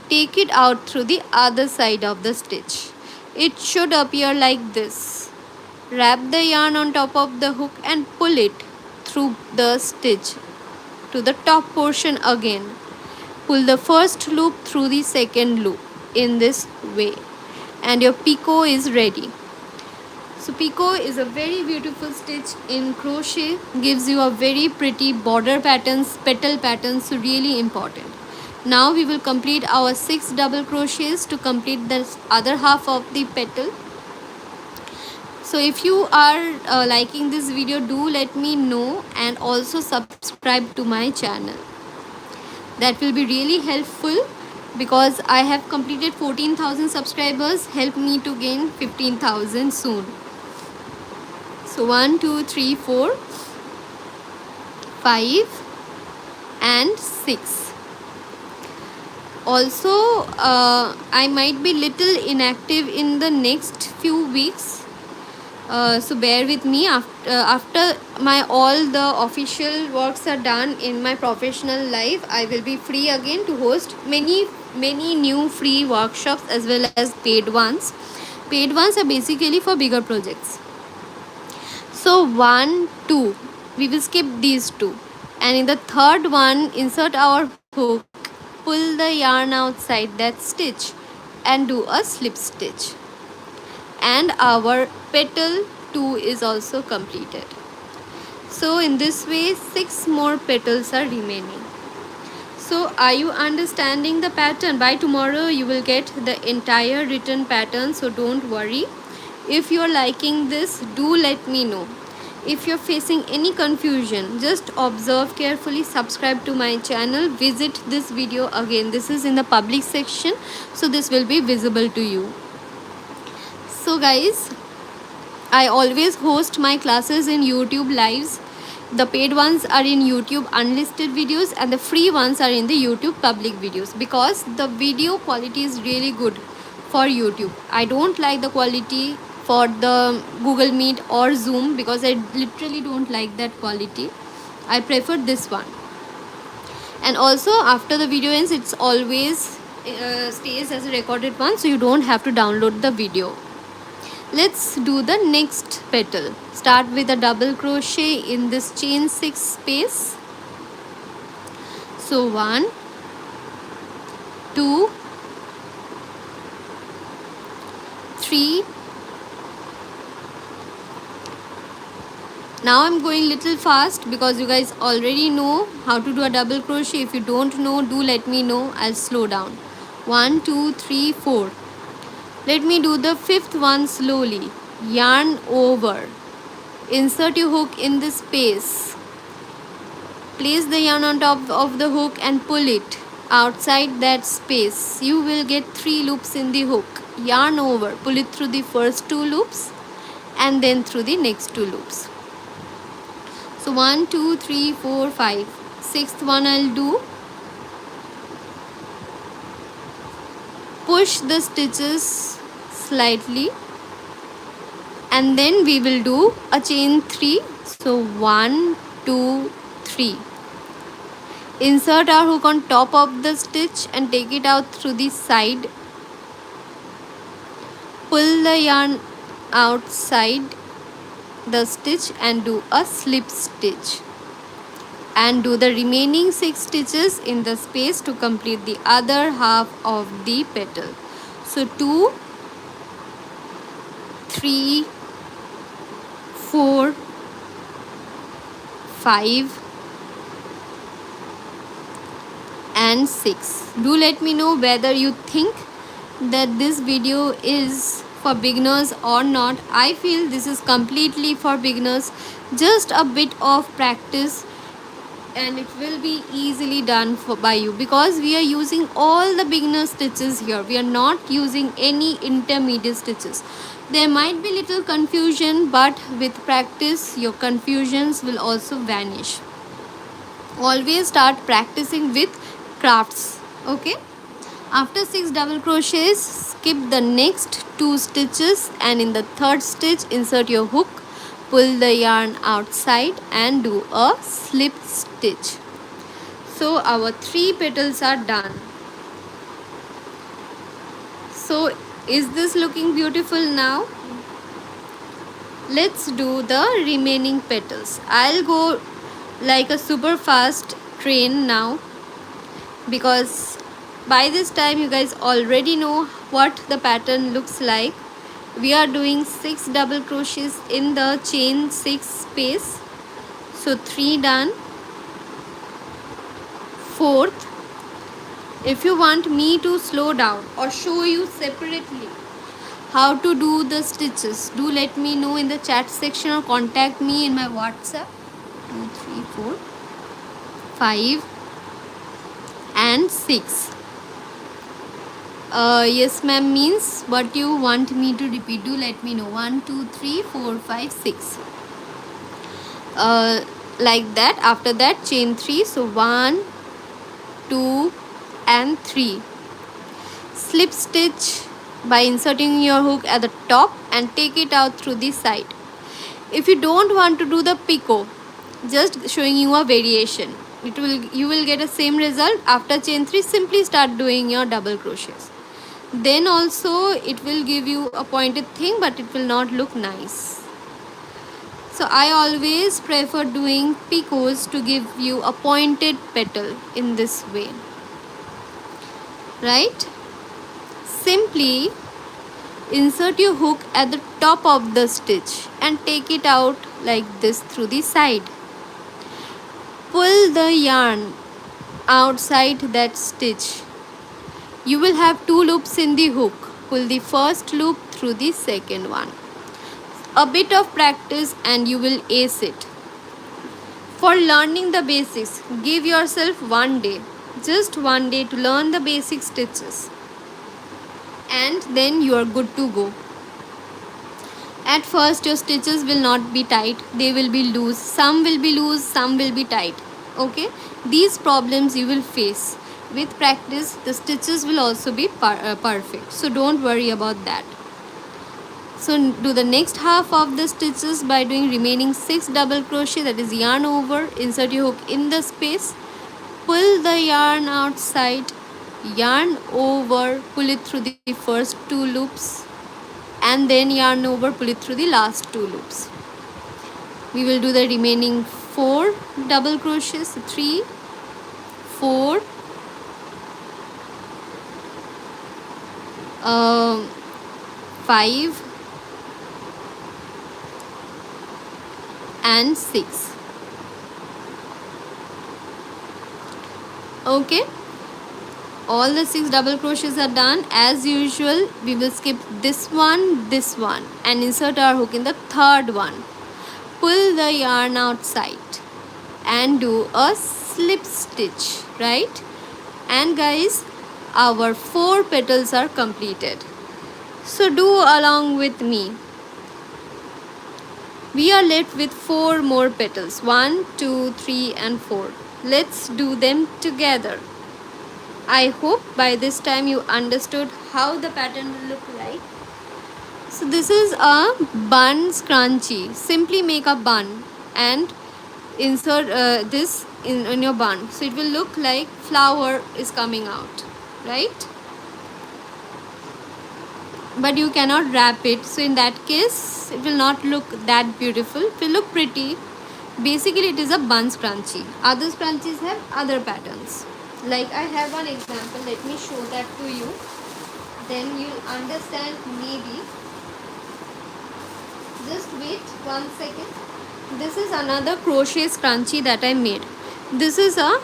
Take it out through the other side of the stitch. It should appear like this. Wrap the yarn on top of the hook and pull it through the stitch to the top portion again. Pull the first loop through the second loop in this way and your picot is ready. So picot is a very beautiful stitch in crochet, gives you a very pretty border patterns, petal patterns, so really important. Now we will complete our 6 double crochets to complete the other half of the petal. So if you are liking this video, do let me know and also subscribe to my channel. That will be really helpful because I have completed 14,000 subscribers. Help me to gain 15,000 soon. So 1, 2, 3, 4, 5 and 6. Also I might be little inactive in the next few weeks. So bear with me. After my all the official works are done in my professional life, I will be free again to host many new free workshops as well as paid ones. Paid ones are basically for bigger projects. So 1, 2, we will skip these 2 and in the third one insert our hook, pull the yarn outside that stitch and do a slip stitch. And our petal 2 is also completed. So in this way 6 more petals are remaining. So are you understanding the pattern? By tomorrow you will get the entire written pattern, so don't worry. If you are liking this, do let me know. If you are facing any confusion, just observe carefully, subscribe to my channel, visit this video again. This is in the public section, so this will be visible to you. So guys, I always host my classes in YouTube lives. The paid ones are in YouTube unlisted videos and the free ones are in the YouTube public videos because the video quality is really good for YouTube. I don't like the quality for the Google Meet or Zoom because I literally don't like that quality. I prefer this one. And also after the video ends, it's always stays as a recorded one, so you don't have to download the video. Let's do the next petal. Start with a double crochet in this chain 6 space. So 1, 2, 3. Now I'm going little fast because you guys already know how to do a double crochet. If you don't know, do let me know. I'll slow down. 1, 2, 3, 4. Let me do the 5th one slowly. Yarn over. Insert your hook in the space. Place the yarn on top of the hook and pull it outside that space. You will get 3 loops in the hook. Yarn over. Pull it through the first 2 loops and then through the next 2 loops. So 1 2 3 4 5. Sixth one I'll do. Push the stitches slightly, and then we will do a chain 3. So 1 2 3. Insert our hook on top of the stitch and take it out through the side. Pull the yarn outside the stitch and do a slip stitch, and do the remaining 6 stitches in the space to complete the other half of the petal. So 2 3 4 5 and 6. Do let me know whether you think that this video is for beginners or not. I feel this is completely for beginners. Just a bit of practice and it will be easily done by you, because we are using all the beginner stitches here. We are not using any intermediate stitches. There might be little confusion, but with practice your confusions will also vanish. Always start practicing with crafts. Okay, after 6 double crochets, skip the next 2 stitches, and in the third stitch insert your hook, pull the yarn outside and do a slip stitch. So our 3 petals are done. So is this looking beautiful now? Let's do the remaining petals. I'll go like a super fast train now, because by this time you guys already know what the pattern looks like. We are doing 6 double crochets in the chain 6 space. So 3 done. Fourth, if you want me to slow down or show you separately how to do the stitches, do let me know in the chat section or contact me in my WhatsApp. 2 3 4 5 and 6. Yes ma'am means what you want me to repeat. Do let me know. 1 2 3 4 5 6. Like that. After that chain 3. So 1 2 and 3. Slip stitch by inserting your hook at the top and take it out through the side. If you don't want to do the picot, just showing you a variation, you will get a same result. After chain 3, simply start doing your double crochets. Then also it will give you a pointed thing, but it will not look nice. So I always prefer doing picots to give you a pointed petal in this way, right? Simply insert your hook at the top of the stitch and take it out like this through the side. Pull the yarn outside that stitch. You will have 2 loops in the hook. Pull the first loop through the second one. A bit of practice and you will ace it. For learning the basics, give yourself 1 day, just 1 day to learn the basic stitches, and then you are good to go. At first your stitches will not be tight, they will be loose. Some will be loose, some will be tight. Okay, these problems you will face. With practice the stitches will also be perfect, so don't worry about that. So do the next half of the stitches by doing remaining 6 double crochet, that is yarn over, insert your hook in the space, pull the yarn outside, yarn over, pull it through the first 2 loops, and then yarn over, pull it through the last 2 loops. We will do the remaining 4 double crochets. 3 4 5 and 6. Okay, all the 6 double crochets are done. As usual, we will skip this one, and insert our hook in the third one. Pull the yarn outside and do a slip stitch, right? And guys, our 4 petals are completed. So do along with me. We are left with 4 more petals. 1, 2, 3 and 4. Let's do them together. I hope by this time you understood how the pattern will look like. So this is a bun scrunchie. Simply make a bun and insert this in your bun. So it will look like flower is coming out, right? But you cannot wrap it, so in that case it will not look that beautiful. It will look pretty. Basically it is a bun scrunchie. Other scrunchies have other patterns. Like I have one example, let me show that to you, then you'll understand maybe. Just wait 1 second. This is another crochet scrunchie that I made. This is a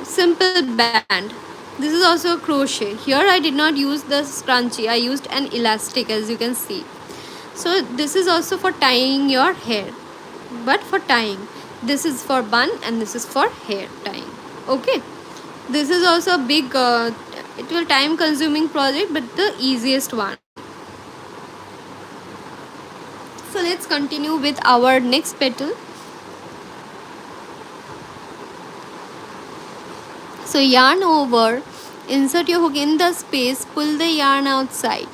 simple band. This is also a crochet. Here I did not use the scrunchie, I used an elastic, as you can see. So this is also for tying your hair, but for tying. This is for bun and this is for hair tying. Okay, this is also a big it will time consuming project, but the easiest one. So let's continue with our next petal. So yarn over, insert your hook in the space, pull the yarn outside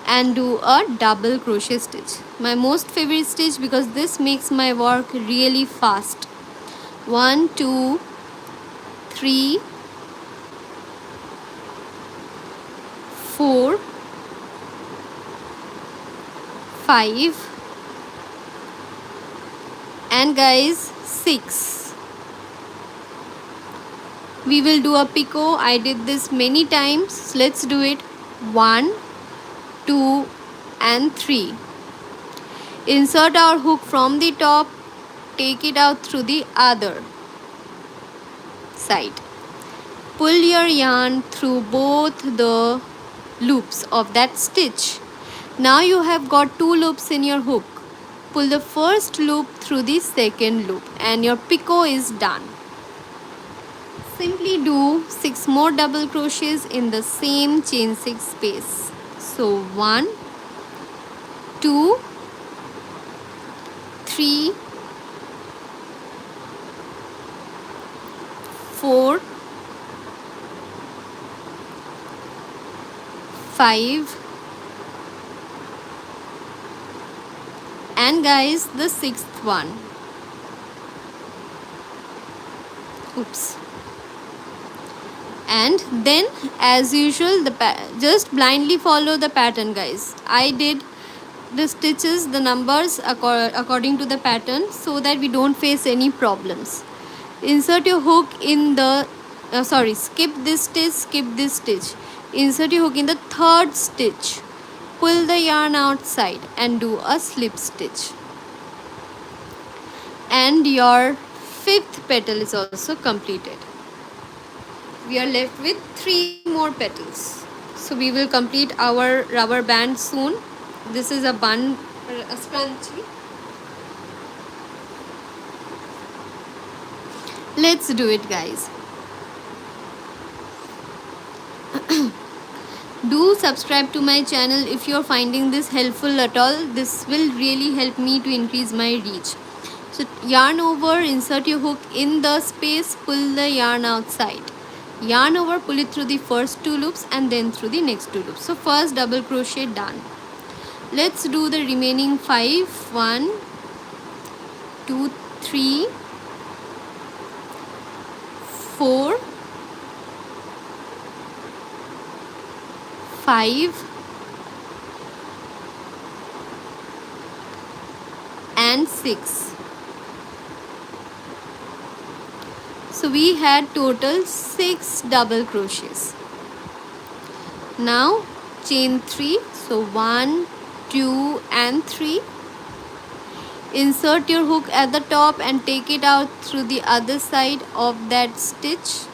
and do a double crochet stitch. My most favorite stitch because this makes my work really fast. 1, 2, 3, 4, 5 and guys 6. We will do a picot. I did this many times. Let's do it. 1, 2 and 3. Insert our hook from the top, take it out through the other side. Pull your yarn through both the loops of that stitch. Now you have got 2 loops in your hook. Pull the first loop through the second loop and your picot is done. Simply do 6 more double crochets in the same chain 6 space. So 1, 2, 3, 4, 5 and guys the 6th one. Oops. And then as usual just blindly follow the pattern, guys. I did the stitches, the numbers according to the pattern so that we don't face any problems. Insert your hook in the skip this stitch. Insert your hook in the 3rd stitch, pull the yarn outside and do a slip stitch, and your 5th petal is also completed. We are left with 3 more petals. So we will complete our rubber band soon. This is a bun, a scrunchie. Let's do it, guys. Do subscribe to my channel if you are finding this helpful at all. This will really help me to increase my reach. So yarn over, insert your hook in the space, pull the yarn outside. Yarn over, pull it through the first 2 loops and then through the next 2 loops. So first double crochet done. Let's do the remaining 5. 1, 2, 3, 4, 5 and 6. So we had total 6 double crochets. Now chain 3. So 1, 2 and 3. Insert your hook at the top and take it out through the other side of that stitch.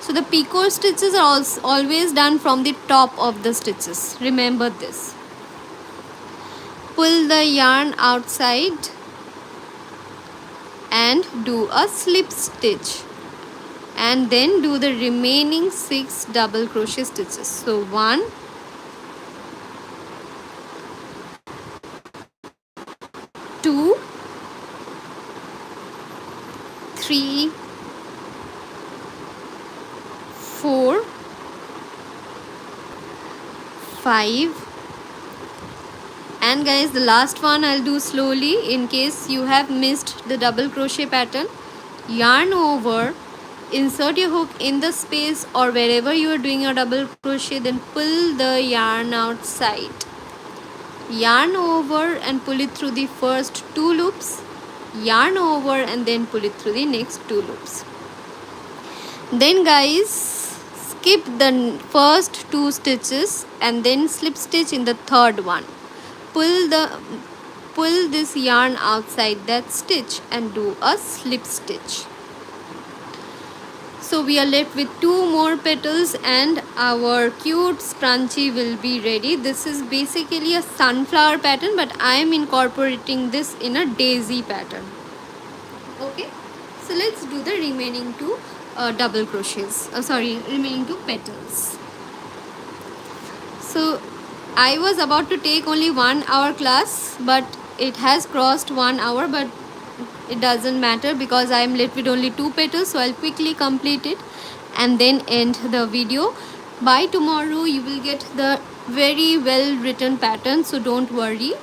So the picot stitches are always done from the top of the stitches. Remember this. Pull the yarn outside and do a slip stitch, and then do the remaining 6 double crochet stitches. So 1, 2, 3, 4, 5, and guys, the last one I'll do slowly in case you have missed the double crochet pattern. Yarn over, insert your hook in the space or wherever you are doing your double crochet, then pull the yarn outside. Yarn over and pull it through the first 2 loops. Yarn over and then pull it through the next 2 loops. Then guys, skip the first 2 stitches and then slip stitch in the third one. Pull this yarn outside that stitch and do a slip stitch. So we are left with 2 more petals and our cute scrunchie will be ready. This is basically a sunflower pattern, but I am incorporating this in a daisy pattern. Okay, so let's do the remaining 2 double crochets. Remaining 2 petals. So I was about to take only 1 hour class, but it has crossed 1 hour, but it doesn't matter because I am left with only 2 petals, so I'll quickly complete it and then end the video. By tomorrow you will get the very well written pattern, so don't worry.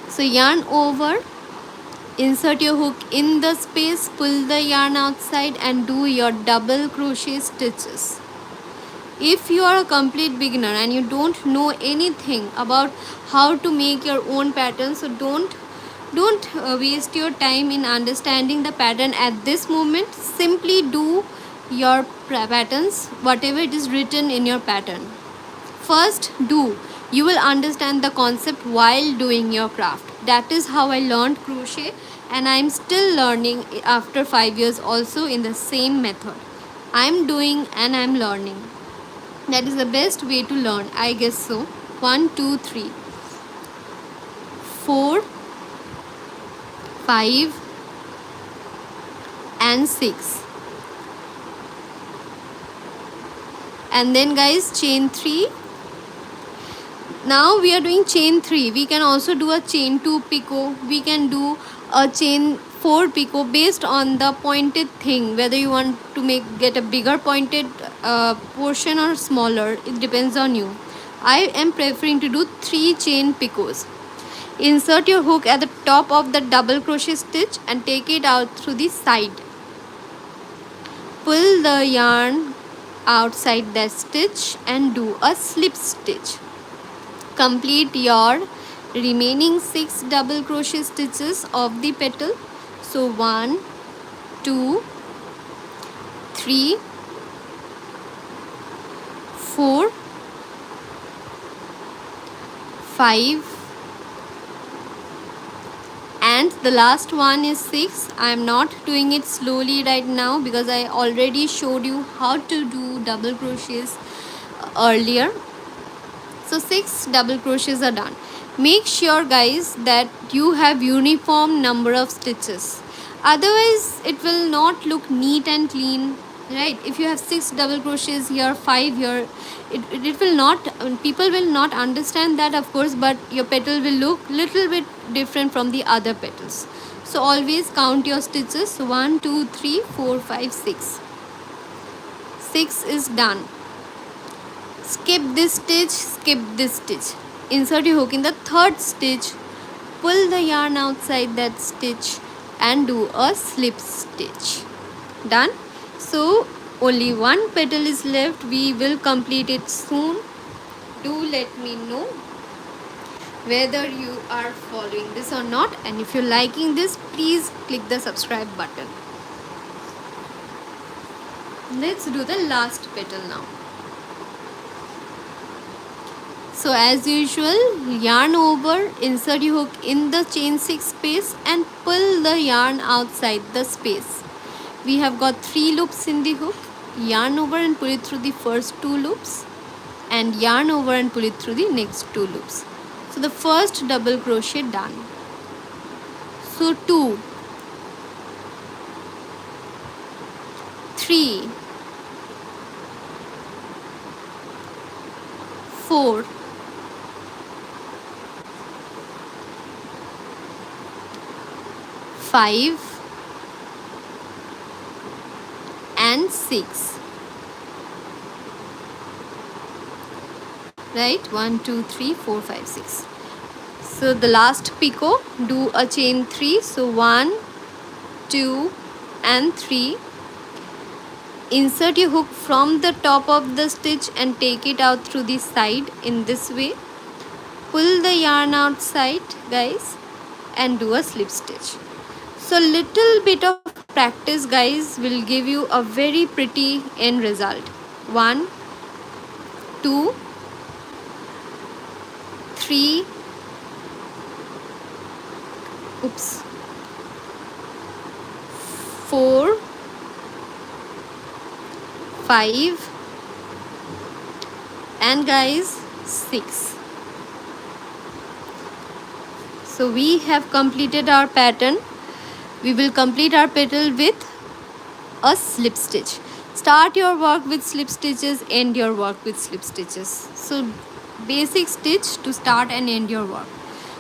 So yarn over, insert your hook in the space, pull the yarn outside and do your double crochet stitches. If you are a complete beginner and you don't know anything about how to make your own pattern, so don't waste your time in understanding the pattern at this moment. Simply do your patterns, whatever it is written in your pattern. First do, you will understand the concept while doing your craft. That is how I learned crochet, and I am still learning after 5 years also in the same method. I am doing and I am learning. That is the best way to learn, I guess so. 1, 2, 3, 4, 5 and 6, and then guys chain 3. Now we are doing chain 3. We can also do a chain 2 picot. We can do a chain 4 picot based on the pointed thing, whether you want to get a bigger pointed portion or smaller. It depends on you. I am preferring to do 3 chain picots. Insert your hook at the top of the double crochet stitch and take it out through the side. Pull the yarn outside that stitch and do a slip stitch. Complete your remaining 6 double crochet stitches of the petal. So 1, 2, 3, 4, 5 and the last one is 6. I am not doing it slowly right now because I already showed you how to do double crochets earlier. So 6 double crochets are done. Make sure guys that you have uniform number of stitches, otherwise it will not look neat and clean, right? If you have 6 double crochets here, 5 here, it will not, people will not understand that, of course, but your petal will look little bit different from the other petals. So always count your stitches. 1, 2, 3, 4, 5, 6. 6 is done. Skip this stitch, skip this stitch. Insert your hook in the third stitch, pull the yarn outside that stitch and do a slip stitch. Done. So only 1 petal is left. We will complete it soon. Do let me know whether you are following this or not, and if you're liking this, please click the subscribe button. Let's do the last petal now. So as usual, yarn over, insert your hook in the chain 6 space and pull the yarn outside the space. We have got 3 loops in the hook. Yarn over and pull it through the first 2 loops and yarn over and pull it through the next 2 loops. So the first double crochet done. So 2, 3, 4, 5 and 6. Right, 1 2 3 4 5 6. So the last picot, do a chain 3. So 1 2 and 3. Insert your hook from the top of the stitch and take it out through the side in this way. Pull the yarn outside, guys, and do a slip stitch. So little bit of practice, guys, will give you a very pretty end result. 1 2 3 4 5 and guys 6. So we have completed our pattern. We will complete our petal with a slip stitch. Start your work with slip stitches, end your work with slip stitches. So basic stitch to start and end your work.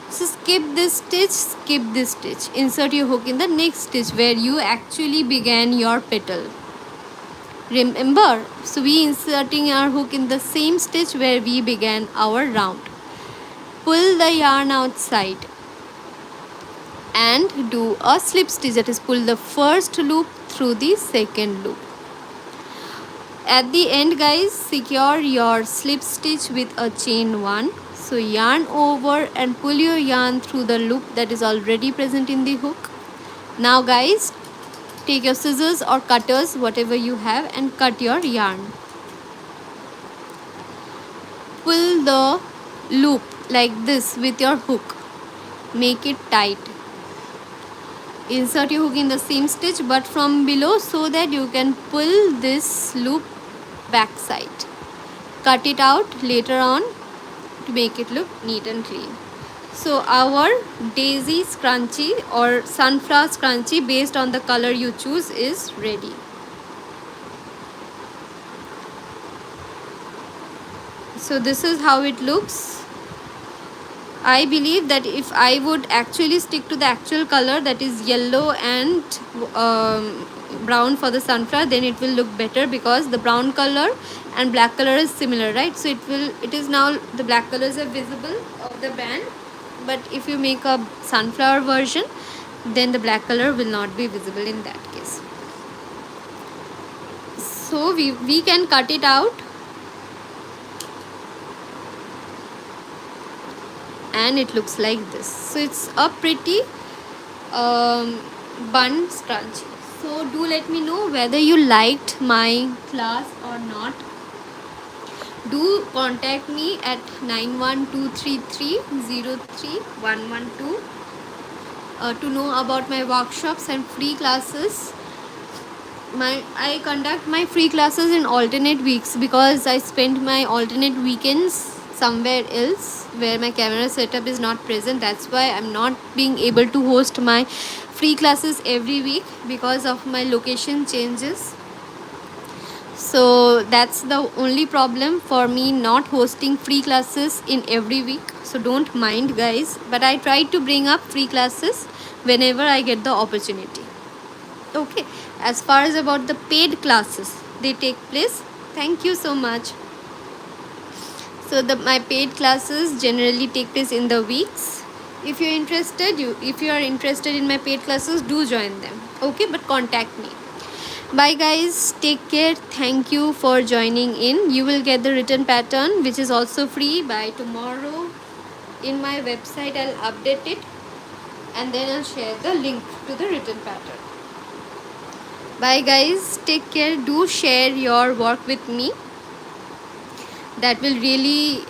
So skip this stitch, skip this stitch. Insert your hook in the next stitch where you actually began your petal. Remember, so we inserting our hook in the same stitch where we began our round. Pull the yarn outside and do a slip stitch, that is pull the first loop through the second loop. At the end, guys, secure your slip stitch with a chain 1. So yarn over and pull your yarn through the loop that is already present in the hook. Now guys, take your scissors or cutters, whatever you have, and cut your yarn. Pull the loop like this with your hook. Make it tight. Insert your hook in the same stitch but from below so that you can pull this loop back side. Cut it out later on to make it look neat and clean. So our daisy scrunchie or sunflower scrunchie based on the color you choose is ready. So this is how it looks. I believe that if I would actually stick to the actual color, that is yellow and brown for the sunflower, then it will look better because the brown color and black color is similar, right? So it is now the black colors are visible of the band, but if you make a sunflower version, then the black color will not be visible in that case. So we can cut it out, and it looks like this. So it's a pretty bun scrunchie. So do let me know whether you liked my class or not. Do contact me at 91233031112 to know about my workshops and free classes. I conduct my free classes in alternate weeks because I spend my alternate weekends somewhere else where my camera setup is not present. That's why I'm not being able to host my free classes every week because of my location changes. So that's the only problem for me, not hosting free classes in every week. So don't mind, guys, but I try to bring up free classes whenever I get the opportunity. Okay, as far as about the paid classes, they take place. Thank you so much. So my paid classes generally take place in the weeks. If you're interested, if you are interested in my paid classes, do join them. Okay, but contact me. Bye guys, take care. Thank you for joining in. You will get the written pattern, which is also free, by tomorrow. In my website I'll update it and then I'll share the link to the written pattern. Bye guys, take care. Do share your work with me. That will really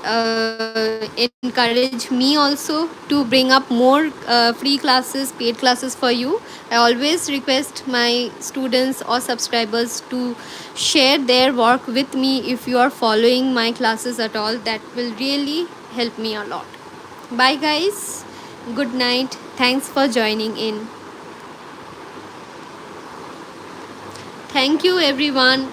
encourage me also to bring up more free classes, paid classes for you. I always request my students or subscribers to share their work with me. If you are following my classes at all, that will really help me a lot. Bye guys, good night. Thanks for joining in. Thank you everyone.